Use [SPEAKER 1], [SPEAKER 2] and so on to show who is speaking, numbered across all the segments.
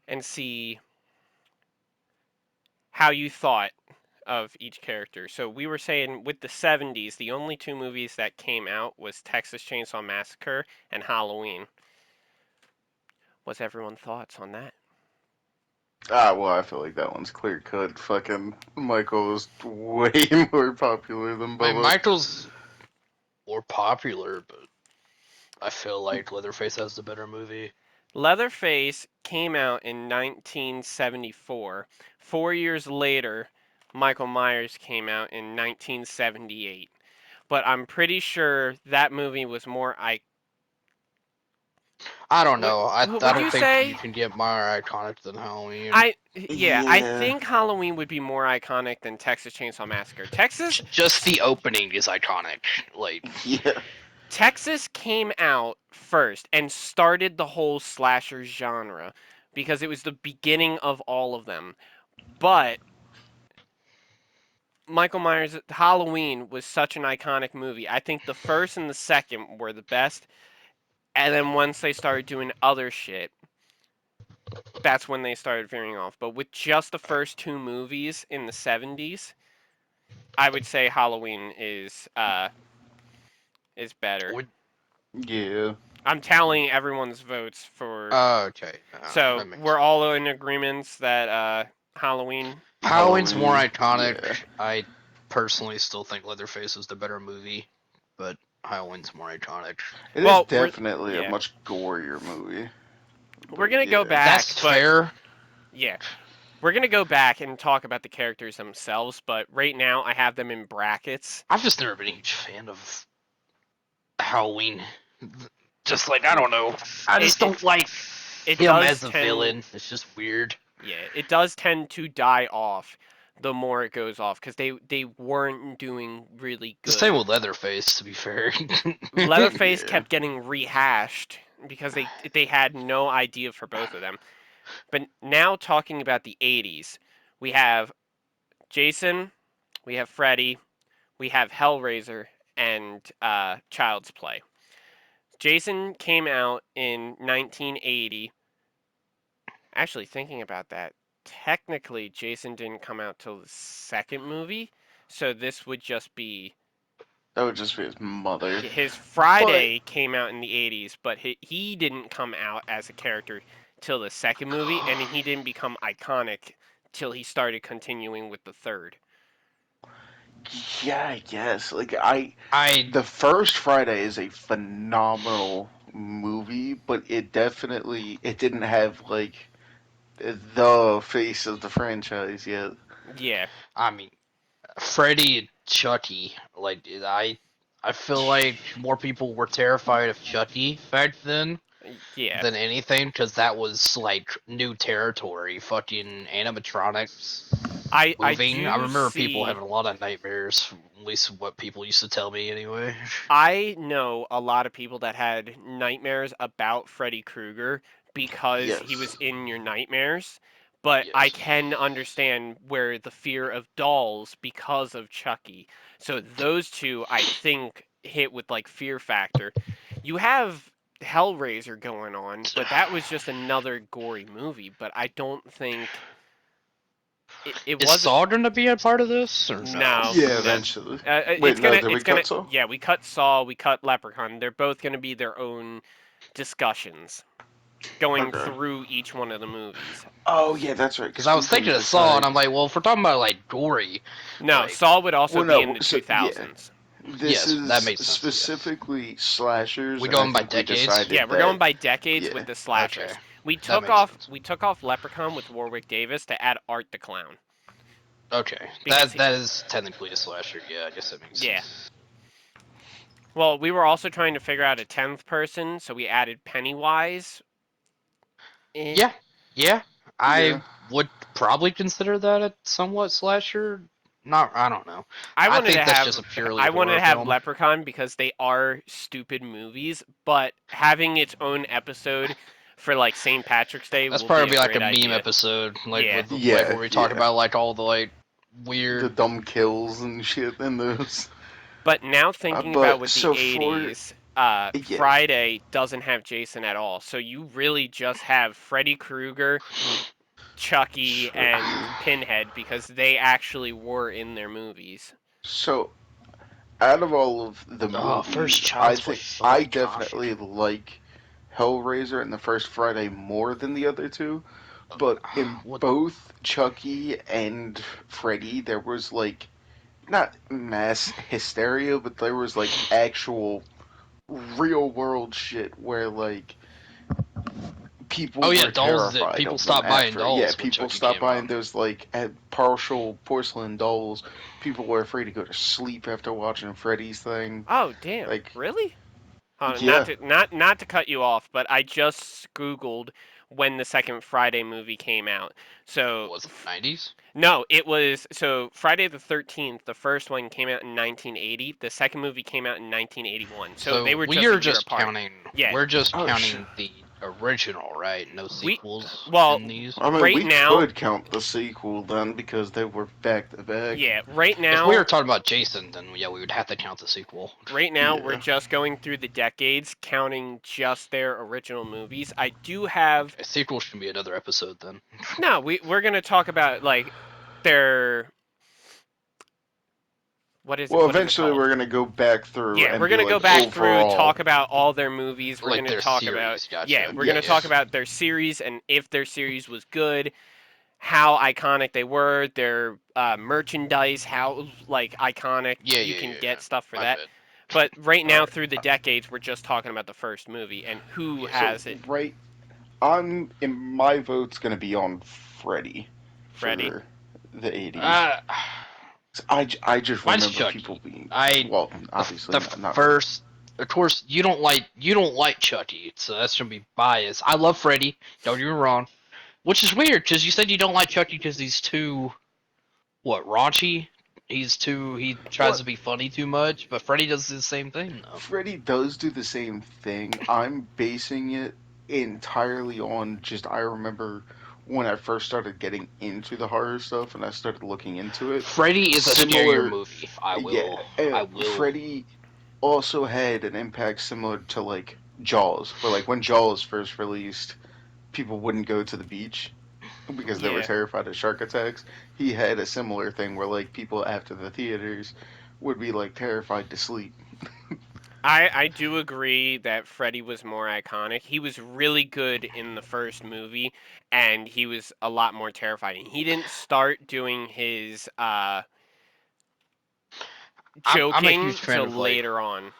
[SPEAKER 1] and see how you thought of each character. So we were saying with the 70s, the only two movies that came out was Texas Chainsaw Massacre and Halloween. What's everyone's thoughts on that?
[SPEAKER 2] Well, I feel like that one's clear cut. Fucking Michael is way more popular than
[SPEAKER 3] I mean,
[SPEAKER 2] Bubba.
[SPEAKER 3] Michael's more popular, but I feel like Leatherface has the better movie.
[SPEAKER 1] Leatherface came out in 1974. 4 years later, Michael Myers came out in 1978. But I'm pretty sure that movie was more
[SPEAKER 3] I don't know. I
[SPEAKER 1] would
[SPEAKER 3] don't
[SPEAKER 1] you
[SPEAKER 3] think
[SPEAKER 1] say?
[SPEAKER 3] you can get more iconic than Halloween.
[SPEAKER 1] I
[SPEAKER 2] Yeah.
[SPEAKER 1] think Halloween would be more iconic than Texas Chainsaw Massacre.
[SPEAKER 3] Just the opening is iconic. Like,
[SPEAKER 2] Yeah.
[SPEAKER 1] Texas came out first and started the whole slasher genre because it was the beginning of all of them. But Michael Myers' Halloween was such an iconic movie. I think the first and the second were the best, and then once they started doing other shit, that's when they started veering off. But with just the first two movies in the 70s, I would say Halloween is better.
[SPEAKER 3] would
[SPEAKER 2] Yeah.
[SPEAKER 1] I'm tallying everyone's votes for.
[SPEAKER 3] okay,
[SPEAKER 1] So
[SPEAKER 3] that makes
[SPEAKER 1] we're all in agreements that Halloween.
[SPEAKER 3] Halloween's more
[SPEAKER 2] Halloween.
[SPEAKER 3] iconic.
[SPEAKER 2] Yeah.
[SPEAKER 3] I personally still think Leatherface is the better movie, but Halloween's more iconic.
[SPEAKER 2] It is
[SPEAKER 1] Well,
[SPEAKER 2] definitely a
[SPEAKER 1] yeah,
[SPEAKER 2] much gorier movie.
[SPEAKER 1] we're
[SPEAKER 2] But
[SPEAKER 1] gonna go
[SPEAKER 2] yeah.
[SPEAKER 1] back,
[SPEAKER 3] That's
[SPEAKER 1] but
[SPEAKER 3] fair.
[SPEAKER 1] yeah, we're gonna go back and talk about the characters themselves. But right now, I have them in brackets.
[SPEAKER 3] I've just never been a huge fan of Halloween. Just like I don't know. I
[SPEAKER 1] It
[SPEAKER 3] just
[SPEAKER 1] it,
[SPEAKER 3] don't like
[SPEAKER 1] it
[SPEAKER 3] him
[SPEAKER 1] does
[SPEAKER 3] as a
[SPEAKER 1] tend,
[SPEAKER 3] villain. It's just weird.
[SPEAKER 1] yeah, it does tend to die off the more it goes off because they weren't doing really
[SPEAKER 3] The same
[SPEAKER 1] good.
[SPEAKER 3] with Leatherface, to be fair.
[SPEAKER 1] Leatherface
[SPEAKER 2] Yeah.
[SPEAKER 1] kept getting rehashed because they had no idea for both of them. But now talking about the 80s, we have Jason, we have Freddy, we have Hellraiser, and Child's Play. Jason came out in 1980. Actually, thinking about that, technically Jason didn't come out till the second movie, so this would just be
[SPEAKER 2] That would just be his mother.
[SPEAKER 1] his
[SPEAKER 2] But
[SPEAKER 1] Friday came out in the 80s, but he didn't come out as a character till the second movie, and he didn't become iconic till he started continuing with the third.
[SPEAKER 2] yeah, I guess.
[SPEAKER 3] I
[SPEAKER 2] The first Friday is a phenomenal movie, but it didn't have like the face of the franchise yet.
[SPEAKER 1] Yeah,
[SPEAKER 3] I mean Freddy and Chucky. I feel like more people were terrified of Chucky back then
[SPEAKER 1] yeah.
[SPEAKER 3] than anything because that was like new territory. Fucking animatronics
[SPEAKER 1] I
[SPEAKER 3] moving. I
[SPEAKER 1] do
[SPEAKER 3] remember people
[SPEAKER 1] see.
[SPEAKER 3] having a lot of nightmares. At least what people used to tell me anyway.
[SPEAKER 1] I know a lot of people that had nightmares about Freddy Krueger because he was
[SPEAKER 2] Yes.
[SPEAKER 1] in your nightmares. But I
[SPEAKER 3] Yes.
[SPEAKER 1] can understand where the fear of dolls because of Chucky. So those two, I think, hit with like fear factor. You have Hellraiser going on, but that was just another gory movie. But I don't think it
[SPEAKER 3] Is
[SPEAKER 1] wasn't.
[SPEAKER 3] Saw gonna be a part of this or no?
[SPEAKER 1] No,
[SPEAKER 2] Yeah,
[SPEAKER 1] no.
[SPEAKER 2] eventually. Wait,
[SPEAKER 1] It's
[SPEAKER 2] no,
[SPEAKER 1] gonna,
[SPEAKER 2] did we cut Saw?
[SPEAKER 1] yeah. We cut Saw, we cut Leprechaun. They're both gonna be their own discussions going
[SPEAKER 2] Okay.
[SPEAKER 1] through each one of the movies.
[SPEAKER 2] Oh yeah, that's right.
[SPEAKER 3] Because
[SPEAKER 2] Because
[SPEAKER 3] I
[SPEAKER 2] we
[SPEAKER 3] was
[SPEAKER 2] couldn't
[SPEAKER 3] thinking of Saw, and
[SPEAKER 2] decide.
[SPEAKER 3] I'm like, well, if we're talking about like gory,
[SPEAKER 1] No,
[SPEAKER 3] like
[SPEAKER 1] Saw would also
[SPEAKER 2] Well,
[SPEAKER 1] be in
[SPEAKER 2] no.
[SPEAKER 1] the
[SPEAKER 2] So yeah,
[SPEAKER 1] 2000s.
[SPEAKER 2] this
[SPEAKER 3] yes, that
[SPEAKER 2] is
[SPEAKER 3] makes sense. Yes.
[SPEAKER 2] specifically slashers,
[SPEAKER 3] We
[SPEAKER 2] and I
[SPEAKER 3] going by
[SPEAKER 2] think we
[SPEAKER 3] decades?
[SPEAKER 1] Yeah,
[SPEAKER 2] decided
[SPEAKER 1] we're
[SPEAKER 2] that.
[SPEAKER 1] going by decades with
[SPEAKER 2] Yeah.
[SPEAKER 1] the
[SPEAKER 3] Okay,
[SPEAKER 1] slashers.
[SPEAKER 3] that makes sense.
[SPEAKER 1] We took off Leprechaun with Warwick Davis to add Art the Clown
[SPEAKER 3] Okay,
[SPEAKER 1] because
[SPEAKER 3] that is technically a slasher. Yeah, I guess that makes
[SPEAKER 1] yeah.
[SPEAKER 3] sense.
[SPEAKER 1] Well, we were also trying to figure out a 10th person, so we added Pennywise. Eh,
[SPEAKER 3] Yeah, yeah,
[SPEAKER 2] Yeah.
[SPEAKER 3] I would probably consider that a somewhat slasher. Not, I don't know.
[SPEAKER 1] I
[SPEAKER 3] I
[SPEAKER 1] wanted to
[SPEAKER 3] think that's
[SPEAKER 1] have
[SPEAKER 3] just a purely
[SPEAKER 1] I wanted
[SPEAKER 3] horror
[SPEAKER 1] to have
[SPEAKER 3] film.
[SPEAKER 1] Leprechaun because they are stupid movies, but having its own episode for like St. Patrick's Day
[SPEAKER 3] That's
[SPEAKER 1] will be a
[SPEAKER 3] probably like a
[SPEAKER 1] great
[SPEAKER 3] meme
[SPEAKER 1] idea.
[SPEAKER 3] episode, like
[SPEAKER 1] Yeah.
[SPEAKER 3] with like
[SPEAKER 2] Yeah.
[SPEAKER 3] where we talk
[SPEAKER 2] Yeah.
[SPEAKER 3] about like all the like
[SPEAKER 2] The
[SPEAKER 3] weird.
[SPEAKER 2] dumb kills and shit in those.
[SPEAKER 1] But now thinking about
[SPEAKER 2] But
[SPEAKER 1] with the
[SPEAKER 2] so for
[SPEAKER 1] 80s,
[SPEAKER 2] Yeah.
[SPEAKER 1] Friday doesn't have Jason at all. So you really just have Freddy Krueger, Chucky, and Pinhead because they actually were in their movies.
[SPEAKER 2] So, out of all of the
[SPEAKER 3] Oh, first
[SPEAKER 2] movies, I
[SPEAKER 3] Child's Play
[SPEAKER 2] think
[SPEAKER 3] so
[SPEAKER 2] I
[SPEAKER 3] iconic.
[SPEAKER 2] definitely like Hellraiser and the first Friday more than the other two. But in
[SPEAKER 3] What?
[SPEAKER 2] both Chucky and Freddy, there was like not mass hysteria, but there was like actual real world shit where like people
[SPEAKER 3] Oh yeah,
[SPEAKER 2] were
[SPEAKER 3] dolls that
[SPEAKER 2] terrified
[SPEAKER 3] people
[SPEAKER 2] of them
[SPEAKER 3] stopped buying
[SPEAKER 2] after. Yeah,
[SPEAKER 3] dolls when
[SPEAKER 2] people
[SPEAKER 3] Chucky
[SPEAKER 2] stopped
[SPEAKER 3] came
[SPEAKER 2] buying
[SPEAKER 3] out.
[SPEAKER 2] those like partial porcelain dolls. People were afraid to go to sleep after watching Freddy's thing.
[SPEAKER 1] Oh damn!
[SPEAKER 2] Like,
[SPEAKER 1] Really? Not
[SPEAKER 2] yeah.
[SPEAKER 1] to not to cut you off, but I just googled when the second Friday movie came out. So
[SPEAKER 3] Was it 90s?
[SPEAKER 1] no, it was so Friday the 13th. The first one came out in 1980. The second movie came out in 1981. So they
[SPEAKER 3] So
[SPEAKER 1] were
[SPEAKER 3] we
[SPEAKER 1] just a
[SPEAKER 3] are
[SPEAKER 1] year
[SPEAKER 3] just
[SPEAKER 1] apart.
[SPEAKER 3] counting.
[SPEAKER 1] Yeah.
[SPEAKER 3] We're just
[SPEAKER 2] Oh shit.
[SPEAKER 3] counting the original, right? No
[SPEAKER 1] We
[SPEAKER 3] sequels
[SPEAKER 1] well,
[SPEAKER 3] in these.
[SPEAKER 2] I mean,
[SPEAKER 1] right
[SPEAKER 2] we
[SPEAKER 1] now,
[SPEAKER 2] could count the sequel then because they were back to back.
[SPEAKER 1] yeah, right
[SPEAKER 3] If we
[SPEAKER 1] now,
[SPEAKER 3] were talking about Jason, then yeah, we would have to count the sequel.
[SPEAKER 1] right now we're
[SPEAKER 2] Yeah.
[SPEAKER 1] just going through the decades, counting just their original movies. I do have
[SPEAKER 3] A sequel should be another episode then.
[SPEAKER 1] no. We're gonna talk about like their
[SPEAKER 2] Well,
[SPEAKER 1] what is it
[SPEAKER 2] eventually
[SPEAKER 1] called?
[SPEAKER 2] we're gonna go back through
[SPEAKER 1] Yeah,
[SPEAKER 2] and
[SPEAKER 1] we're
[SPEAKER 2] be
[SPEAKER 1] gonna go
[SPEAKER 2] like
[SPEAKER 1] back through,
[SPEAKER 2] overall.
[SPEAKER 1] talk about all their movies. We're
[SPEAKER 3] Like
[SPEAKER 1] gonna
[SPEAKER 3] their
[SPEAKER 1] talk
[SPEAKER 3] series,
[SPEAKER 1] about
[SPEAKER 3] gotcha.
[SPEAKER 1] yeah, we're gonna
[SPEAKER 2] Yes.
[SPEAKER 1] talk about their series and if their series was good, how iconic they were, their merchandise, how like iconic
[SPEAKER 3] Yeah,
[SPEAKER 1] you
[SPEAKER 3] yeah,
[SPEAKER 1] can
[SPEAKER 3] yeah.
[SPEAKER 1] get stuff for
[SPEAKER 3] My
[SPEAKER 1] that.
[SPEAKER 3] bad.
[SPEAKER 1] But right now,
[SPEAKER 2] Alright.
[SPEAKER 1] through the decades, we're just talking about the first movie and who
[SPEAKER 3] Yeah,
[SPEAKER 1] has
[SPEAKER 2] So
[SPEAKER 1] it.
[SPEAKER 2] right, I'm in my vote's gonna be on Freddy
[SPEAKER 1] Freddy.
[SPEAKER 2] for the '80s.
[SPEAKER 3] Uh,
[SPEAKER 2] I just
[SPEAKER 3] mine's
[SPEAKER 2] remember
[SPEAKER 3] Chucky.
[SPEAKER 2] people being
[SPEAKER 3] I
[SPEAKER 2] well,
[SPEAKER 3] the,
[SPEAKER 2] obviously
[SPEAKER 3] the
[SPEAKER 2] not
[SPEAKER 3] first. Of course, you don't like Chucky, so that's gonna be biased. I love Freddy. Don't get me wrong. Which is weird because you said you don't like Chucky because he's too raunchy. He tries
[SPEAKER 2] What
[SPEAKER 3] to be funny too much, but Freddy does the same thing though.
[SPEAKER 2] Freddy does do the same thing. I'm basing it entirely on just I remember when I first started getting into the horror stuff and I started looking into it.
[SPEAKER 3] Freddy is a scarier
[SPEAKER 2] Similar,
[SPEAKER 3] movie.
[SPEAKER 2] yeah.
[SPEAKER 3] I will.
[SPEAKER 2] Freddy also had an impact similar to like Jaws, where like when Jaws first released, people wouldn't go to the beach because they were
[SPEAKER 1] Yeah.
[SPEAKER 2] terrified of shark attacks. He had a similar thing where like people after the theaters would be like terrified to sleep.
[SPEAKER 1] I do agree that Freddy was more iconic. He was really good in the first movie, and he was a lot more terrifying. He didn't start doing his
[SPEAKER 3] I'm a
[SPEAKER 1] joking
[SPEAKER 3] huge fan
[SPEAKER 1] till
[SPEAKER 3] of like
[SPEAKER 1] later on.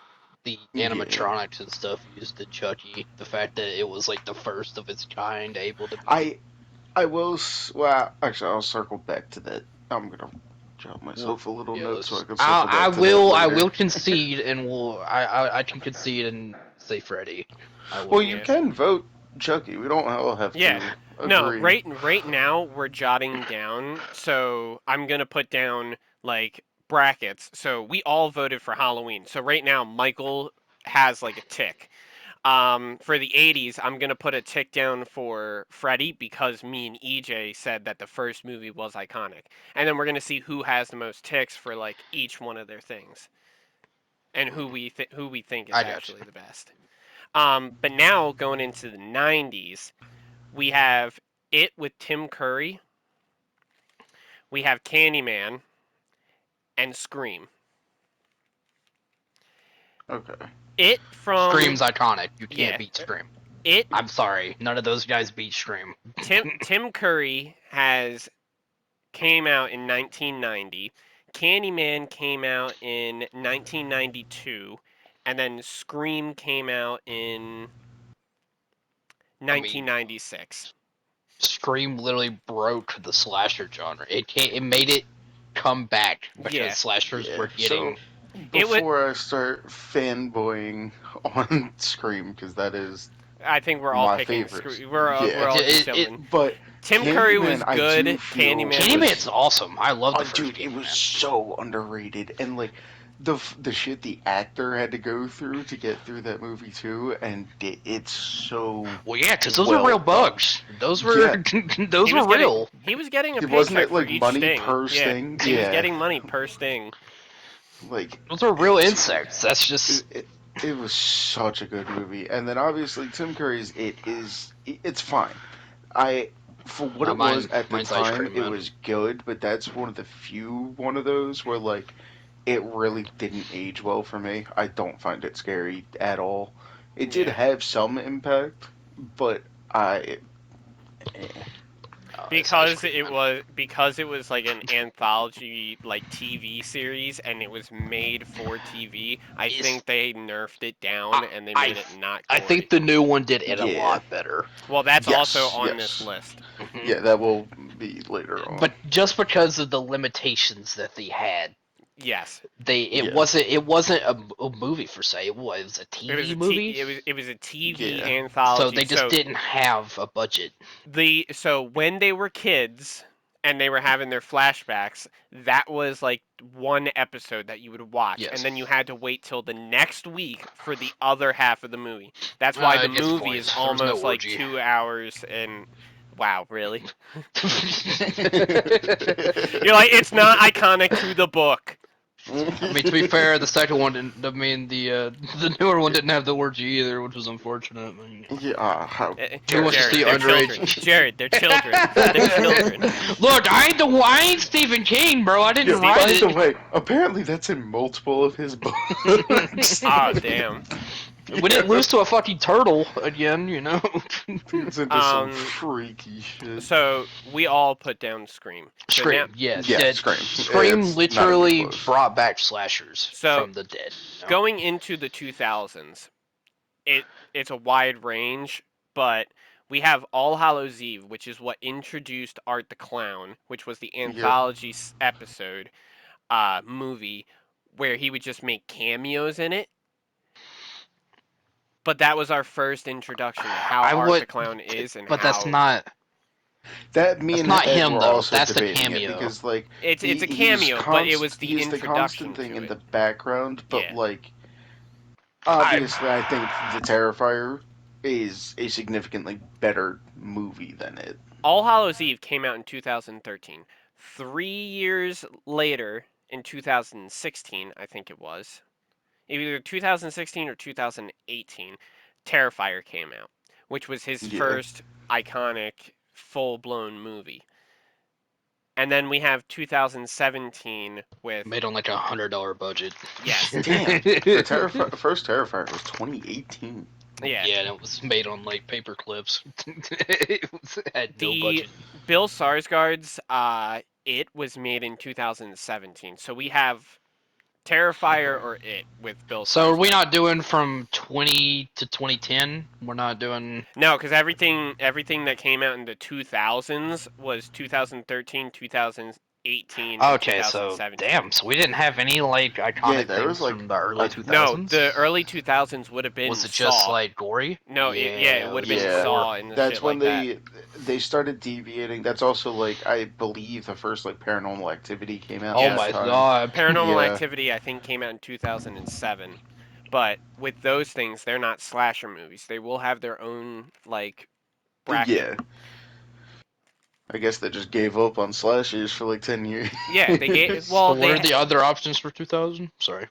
[SPEAKER 3] the
[SPEAKER 2] Yeah.
[SPEAKER 3] animatronics and stuff used in Chucky. The fact that it was like the first of its kind, able to be.
[SPEAKER 2] I will. Well, actually, I'll circle back to that. I'm gonna jot myself a little
[SPEAKER 3] Yeah,
[SPEAKER 2] note so I can circle
[SPEAKER 3] I
[SPEAKER 2] back to that
[SPEAKER 3] I
[SPEAKER 2] later.
[SPEAKER 3] will concede and I can concede and say Freddy. I will.
[SPEAKER 2] Well, you
[SPEAKER 1] Yeah.
[SPEAKER 2] can vote Chucky. We don't all have
[SPEAKER 1] Yeah.
[SPEAKER 2] to
[SPEAKER 1] No,
[SPEAKER 2] agree.
[SPEAKER 1] right now we're jotting down, so I'm gonna put down like brackets. So we all voted for Halloween. So right now Michael has like a tick. For the 80s, I'm gonna put a tick down for Freddy because me and EJ said that the first movie was iconic, and then we're gonna see who has the most ticks for like each one of their things, and who we think is
[SPEAKER 3] I got you.
[SPEAKER 1] actually the best. But now going into the 90s, we have It with Tim Curry, we have Candyman, and Scream.
[SPEAKER 2] Okay.
[SPEAKER 1] It from
[SPEAKER 3] Scream's iconic. You can't
[SPEAKER 1] yeah.
[SPEAKER 3] beat Scream.
[SPEAKER 1] It
[SPEAKER 3] I'm sorry, none of those guys beat Scream.
[SPEAKER 1] Tim Curry has came out in 1990. Candyman came out in 1992, and then Scream came out in 1996.
[SPEAKER 3] Scream literally broke the slasher genre. It made it come back because
[SPEAKER 1] Yeah.
[SPEAKER 3] slashers were
[SPEAKER 2] So
[SPEAKER 3] getting.
[SPEAKER 1] It would-
[SPEAKER 2] before I start fanboying on Scream, because that is
[SPEAKER 1] I think we're all
[SPEAKER 2] my
[SPEAKER 1] picking
[SPEAKER 2] favorites.
[SPEAKER 1] Scream. We're all
[SPEAKER 3] It-
[SPEAKER 1] just
[SPEAKER 3] it-
[SPEAKER 1] jumping.
[SPEAKER 2] But
[SPEAKER 1] Tim Curry was
[SPEAKER 2] Candyman, I
[SPEAKER 1] good.
[SPEAKER 2] do feel
[SPEAKER 1] Candyman was
[SPEAKER 3] Candyman's awesome. I love the
[SPEAKER 2] Oh,
[SPEAKER 3] first
[SPEAKER 2] dude, it
[SPEAKER 3] Candyman.
[SPEAKER 2] was so underrated, and like the shit the actor had to go through to get through that movie too, and it's so.
[SPEAKER 3] Well, yeah, because those
[SPEAKER 2] well
[SPEAKER 3] were real
[SPEAKER 2] done.
[SPEAKER 3] bugs. Those were
[SPEAKER 2] Yeah.
[SPEAKER 3] those
[SPEAKER 1] He
[SPEAKER 3] were
[SPEAKER 1] was getting-
[SPEAKER 3] real.
[SPEAKER 1] He was getting a
[SPEAKER 2] Wasn't
[SPEAKER 1] paycheck
[SPEAKER 2] it like
[SPEAKER 1] for each
[SPEAKER 2] money
[SPEAKER 1] sting.
[SPEAKER 2] per
[SPEAKER 1] Yeah.
[SPEAKER 2] sting?
[SPEAKER 1] He was
[SPEAKER 2] Yeah.
[SPEAKER 1] getting money per sting.
[SPEAKER 2] Like
[SPEAKER 3] Those are real
[SPEAKER 2] it's-
[SPEAKER 3] insects. That's just.
[SPEAKER 2] It was such a good movie, and then obviously Tim Curry's it's fine. I for what it was at the
[SPEAKER 3] Mine's Ice
[SPEAKER 2] time,
[SPEAKER 3] Cream
[SPEAKER 2] it
[SPEAKER 3] Man.
[SPEAKER 2] was good, but that's one of the few one of those where like it really didn't age well for me. I don't find it scary at all. It did
[SPEAKER 1] Yeah.
[SPEAKER 2] have some impact, but I eh.
[SPEAKER 3] Oh, it's Ice
[SPEAKER 1] Because
[SPEAKER 3] Cream
[SPEAKER 1] it
[SPEAKER 3] Man.
[SPEAKER 1] was because it was like an anthology like TV series and it was made for TV. I
[SPEAKER 3] It's-
[SPEAKER 1] think they nerfed it down and they made it not
[SPEAKER 3] I
[SPEAKER 1] gory.
[SPEAKER 3] think the new one did it a
[SPEAKER 2] Yeah.
[SPEAKER 3] lot better.
[SPEAKER 1] Well, that's also
[SPEAKER 2] Yes,
[SPEAKER 1] on this
[SPEAKER 2] yes.
[SPEAKER 1] list.
[SPEAKER 3] Mhm.
[SPEAKER 2] Yeah, that will be later on.
[SPEAKER 3] But just because of the limitations that they had,
[SPEAKER 1] Yes,
[SPEAKER 3] it
[SPEAKER 2] Yeah.
[SPEAKER 3] wasn't a movie for say. It was a
[SPEAKER 1] it was
[SPEAKER 3] TV
[SPEAKER 1] a
[SPEAKER 3] movie.
[SPEAKER 1] it was a TV
[SPEAKER 2] Yeah.
[SPEAKER 1] anthology.
[SPEAKER 3] So they just didn't have a budget.
[SPEAKER 1] So when they were kids and they were having their flashbacks, that was like one episode that you would watch,
[SPEAKER 3] Yes.
[SPEAKER 1] and then you had to wait till the next week for the other half of the movie. That's why the
[SPEAKER 3] It gets the
[SPEAKER 1] movie
[SPEAKER 3] point.
[SPEAKER 1] is
[SPEAKER 3] There was no
[SPEAKER 1] almost like
[SPEAKER 3] orgy.
[SPEAKER 1] 2 hours and wow, really? You're
[SPEAKER 3] I
[SPEAKER 1] like it's not iconic to the book.
[SPEAKER 3] mean, to be fair, the second one didn't. I mean, the newer one didn't have the orgy either, which was unfortunate. I mean,
[SPEAKER 2] Yeah, how
[SPEAKER 3] Who wants to see
[SPEAKER 1] they're
[SPEAKER 3] underage?
[SPEAKER 1] children. Jared, they're children. They're children.
[SPEAKER 3] Look, I ain't Stephen King, bro. I didn't
[SPEAKER 2] Yeah,
[SPEAKER 3] write
[SPEAKER 2] by
[SPEAKER 3] it.
[SPEAKER 2] the way, apparently that's in multiple of his books.
[SPEAKER 1] Oh damn.
[SPEAKER 3] We didn't lose to a fucking turtle again, you know.
[SPEAKER 2] It's into some
[SPEAKER 1] Um,
[SPEAKER 2] freaky shit.
[SPEAKER 1] So we all put down Scream. So
[SPEAKER 3] Scream,
[SPEAKER 1] now-
[SPEAKER 3] yeah,
[SPEAKER 2] Yeah,
[SPEAKER 3] dead.
[SPEAKER 2] Scream.
[SPEAKER 3] Scream
[SPEAKER 2] It's not
[SPEAKER 3] literally
[SPEAKER 2] even close.
[SPEAKER 3] brought back slashers
[SPEAKER 1] So,
[SPEAKER 3] from the dead. you know?
[SPEAKER 1] going into the 2000s, it's a wide range, but we have All Hallows Eve, which is what introduced Art the Clown, which was the anthology episode movie where he would just make cameos in it. But that was our first introduction to how Art the Clown is and
[SPEAKER 3] But
[SPEAKER 1] how
[SPEAKER 3] that's not.
[SPEAKER 2] That me
[SPEAKER 3] That's
[SPEAKER 2] and
[SPEAKER 3] not
[SPEAKER 2] Ed
[SPEAKER 3] him,
[SPEAKER 2] were
[SPEAKER 3] though.
[SPEAKER 2] also
[SPEAKER 3] That's the
[SPEAKER 2] debating
[SPEAKER 3] cameo.
[SPEAKER 2] it because like
[SPEAKER 1] it's a
[SPEAKER 2] he's
[SPEAKER 1] cameo, but it was the
[SPEAKER 2] he's the
[SPEAKER 1] introduction
[SPEAKER 2] constant thing
[SPEAKER 1] to
[SPEAKER 2] in
[SPEAKER 1] it.
[SPEAKER 2] the background, but
[SPEAKER 1] Yeah.
[SPEAKER 2] like obviously I think The Terrifier is a significantly better movie than it.
[SPEAKER 1] All Hallows Eve came out in 2013. 3 years later, in 2016, I think it was, either 2016 or 2018, Terrifier came out, which was his
[SPEAKER 2] Yeah.
[SPEAKER 1] first iconic full-blown movie. And then we have 2017 with
[SPEAKER 3] Made on like $100 budget.
[SPEAKER 1] yes,
[SPEAKER 2] Damn, the first Terrifier was 2018.
[SPEAKER 1] yeah.
[SPEAKER 3] Yeah, and it was made on like paper clips. It had no
[SPEAKER 1] The
[SPEAKER 3] budget.
[SPEAKER 1] Bill Skarsgård's It was made in 2017. So we have Terrifier or It with Bill
[SPEAKER 3] So are we
[SPEAKER 1] Skarsgård.
[SPEAKER 3] not doing from 20 to 2010? We're not doing.
[SPEAKER 1] No, because everything that came out in the 2000s was 2013, 2018, and
[SPEAKER 3] Okay, so
[SPEAKER 1] 2017.
[SPEAKER 3] damn. So we didn't have any like iconic
[SPEAKER 2] Yeah, there
[SPEAKER 3] things
[SPEAKER 2] was, like,
[SPEAKER 3] from the early 2000s.
[SPEAKER 1] No, the early 2000s would have been
[SPEAKER 3] was it just
[SPEAKER 1] Saw.
[SPEAKER 3] like gory?
[SPEAKER 1] No, it would have been
[SPEAKER 2] Yeah.
[SPEAKER 1] Saw and
[SPEAKER 2] That's
[SPEAKER 1] shit
[SPEAKER 2] when
[SPEAKER 1] like that.
[SPEAKER 2] they started deviating. That's also like I believe the first like Paranormal Activity came out.
[SPEAKER 3] Oh
[SPEAKER 1] Yes.
[SPEAKER 2] at
[SPEAKER 3] my
[SPEAKER 2] the time.
[SPEAKER 3] god.
[SPEAKER 1] Paranormal
[SPEAKER 2] Yeah.
[SPEAKER 1] Activity, I think, came out in 2007. But with those things, they're not slasher movies. They will have their own like bracket.
[SPEAKER 2] Yeah. I guess they just gave up on slashers for like 10 years.
[SPEAKER 1] Yeah, they gave.
[SPEAKER 3] So
[SPEAKER 1] Well,
[SPEAKER 3] what are the other options for 2000? Sorry.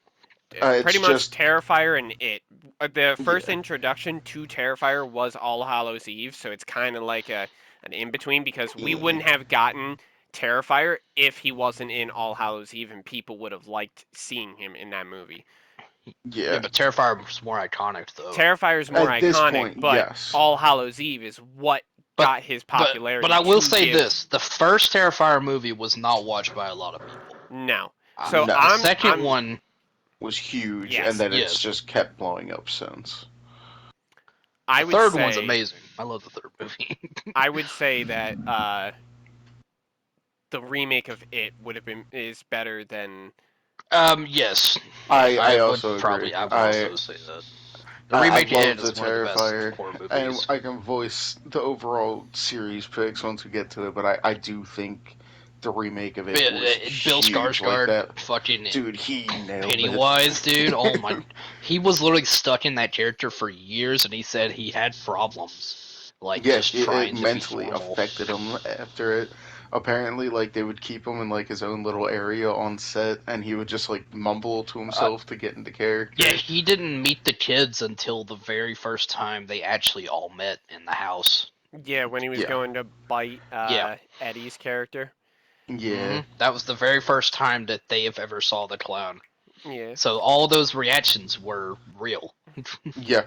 [SPEAKER 2] It's
[SPEAKER 1] pretty much
[SPEAKER 2] just-
[SPEAKER 1] Terrifier and It. The first
[SPEAKER 2] Yeah.
[SPEAKER 1] introduction to Terrifier was All Hallows Eve, so it's kind of like an in between because we wouldn't have gotten Terrifier if he wasn't in All Hallows Eve, and people would have liked seeing him in that movie.
[SPEAKER 3] Yeah,
[SPEAKER 2] Yeah.
[SPEAKER 3] but Terrifier was more iconic though.
[SPEAKER 1] Terrifier's more
[SPEAKER 2] At this
[SPEAKER 1] iconic,
[SPEAKER 2] point,
[SPEAKER 1] but
[SPEAKER 2] yes.
[SPEAKER 1] All Hallows Eve is what
[SPEAKER 3] But-
[SPEAKER 1] got his popularity.
[SPEAKER 3] But I will
[SPEAKER 1] to
[SPEAKER 3] say
[SPEAKER 1] give-
[SPEAKER 3] this: the first Terrifier movie was not watched by a lot of people.
[SPEAKER 1] No. So
[SPEAKER 2] No.
[SPEAKER 3] the
[SPEAKER 1] I'm
[SPEAKER 3] 2nd one,
[SPEAKER 2] Was huge,
[SPEAKER 1] Yes.
[SPEAKER 2] and then
[SPEAKER 3] Yes.
[SPEAKER 2] it's just kept blowing up since.
[SPEAKER 1] I
[SPEAKER 3] the
[SPEAKER 1] would
[SPEAKER 3] third
[SPEAKER 1] say,
[SPEAKER 3] one's amazing. I love the third movie.
[SPEAKER 1] I would say that the remake of It is better than.
[SPEAKER 3] Yes,
[SPEAKER 2] I
[SPEAKER 3] would
[SPEAKER 2] also agree.
[SPEAKER 3] probably. I would also say that. The
[SPEAKER 2] I
[SPEAKER 3] remake of
[SPEAKER 2] love
[SPEAKER 3] It
[SPEAKER 2] the
[SPEAKER 3] is one of the
[SPEAKER 2] Terrifier,
[SPEAKER 3] best horror
[SPEAKER 2] and
[SPEAKER 3] movies.
[SPEAKER 2] I can voice the overall series picks once we get to it, but I do think the remake of it was
[SPEAKER 3] Bill
[SPEAKER 2] huge like
[SPEAKER 3] Skarsgård,
[SPEAKER 2] that.
[SPEAKER 3] fucking
[SPEAKER 2] Dude, he nailed it.
[SPEAKER 3] Pennywise, dude. Oh my, he was literally stuck in that character for years, and he said he had problems, like
[SPEAKER 2] Yeah,
[SPEAKER 3] just
[SPEAKER 2] it
[SPEAKER 3] trying to
[SPEAKER 2] mentally
[SPEAKER 3] be normal.
[SPEAKER 2] affected him after it. apparently, like, they would keep him in, like, his own little area on set, and he would just, like, mumble to himself to get into character.
[SPEAKER 3] Yeah, he didn't meet the kids until the very first time they actually all met in the house.
[SPEAKER 1] Yeah, when he was
[SPEAKER 2] Yeah.
[SPEAKER 1] going to bite
[SPEAKER 3] Yeah.
[SPEAKER 1] Eddie's character.
[SPEAKER 2] Yeah.
[SPEAKER 3] That was the very first time that they have ever saw the clown.
[SPEAKER 1] Yeah.
[SPEAKER 3] So all those reactions were real.
[SPEAKER 2] Yeah.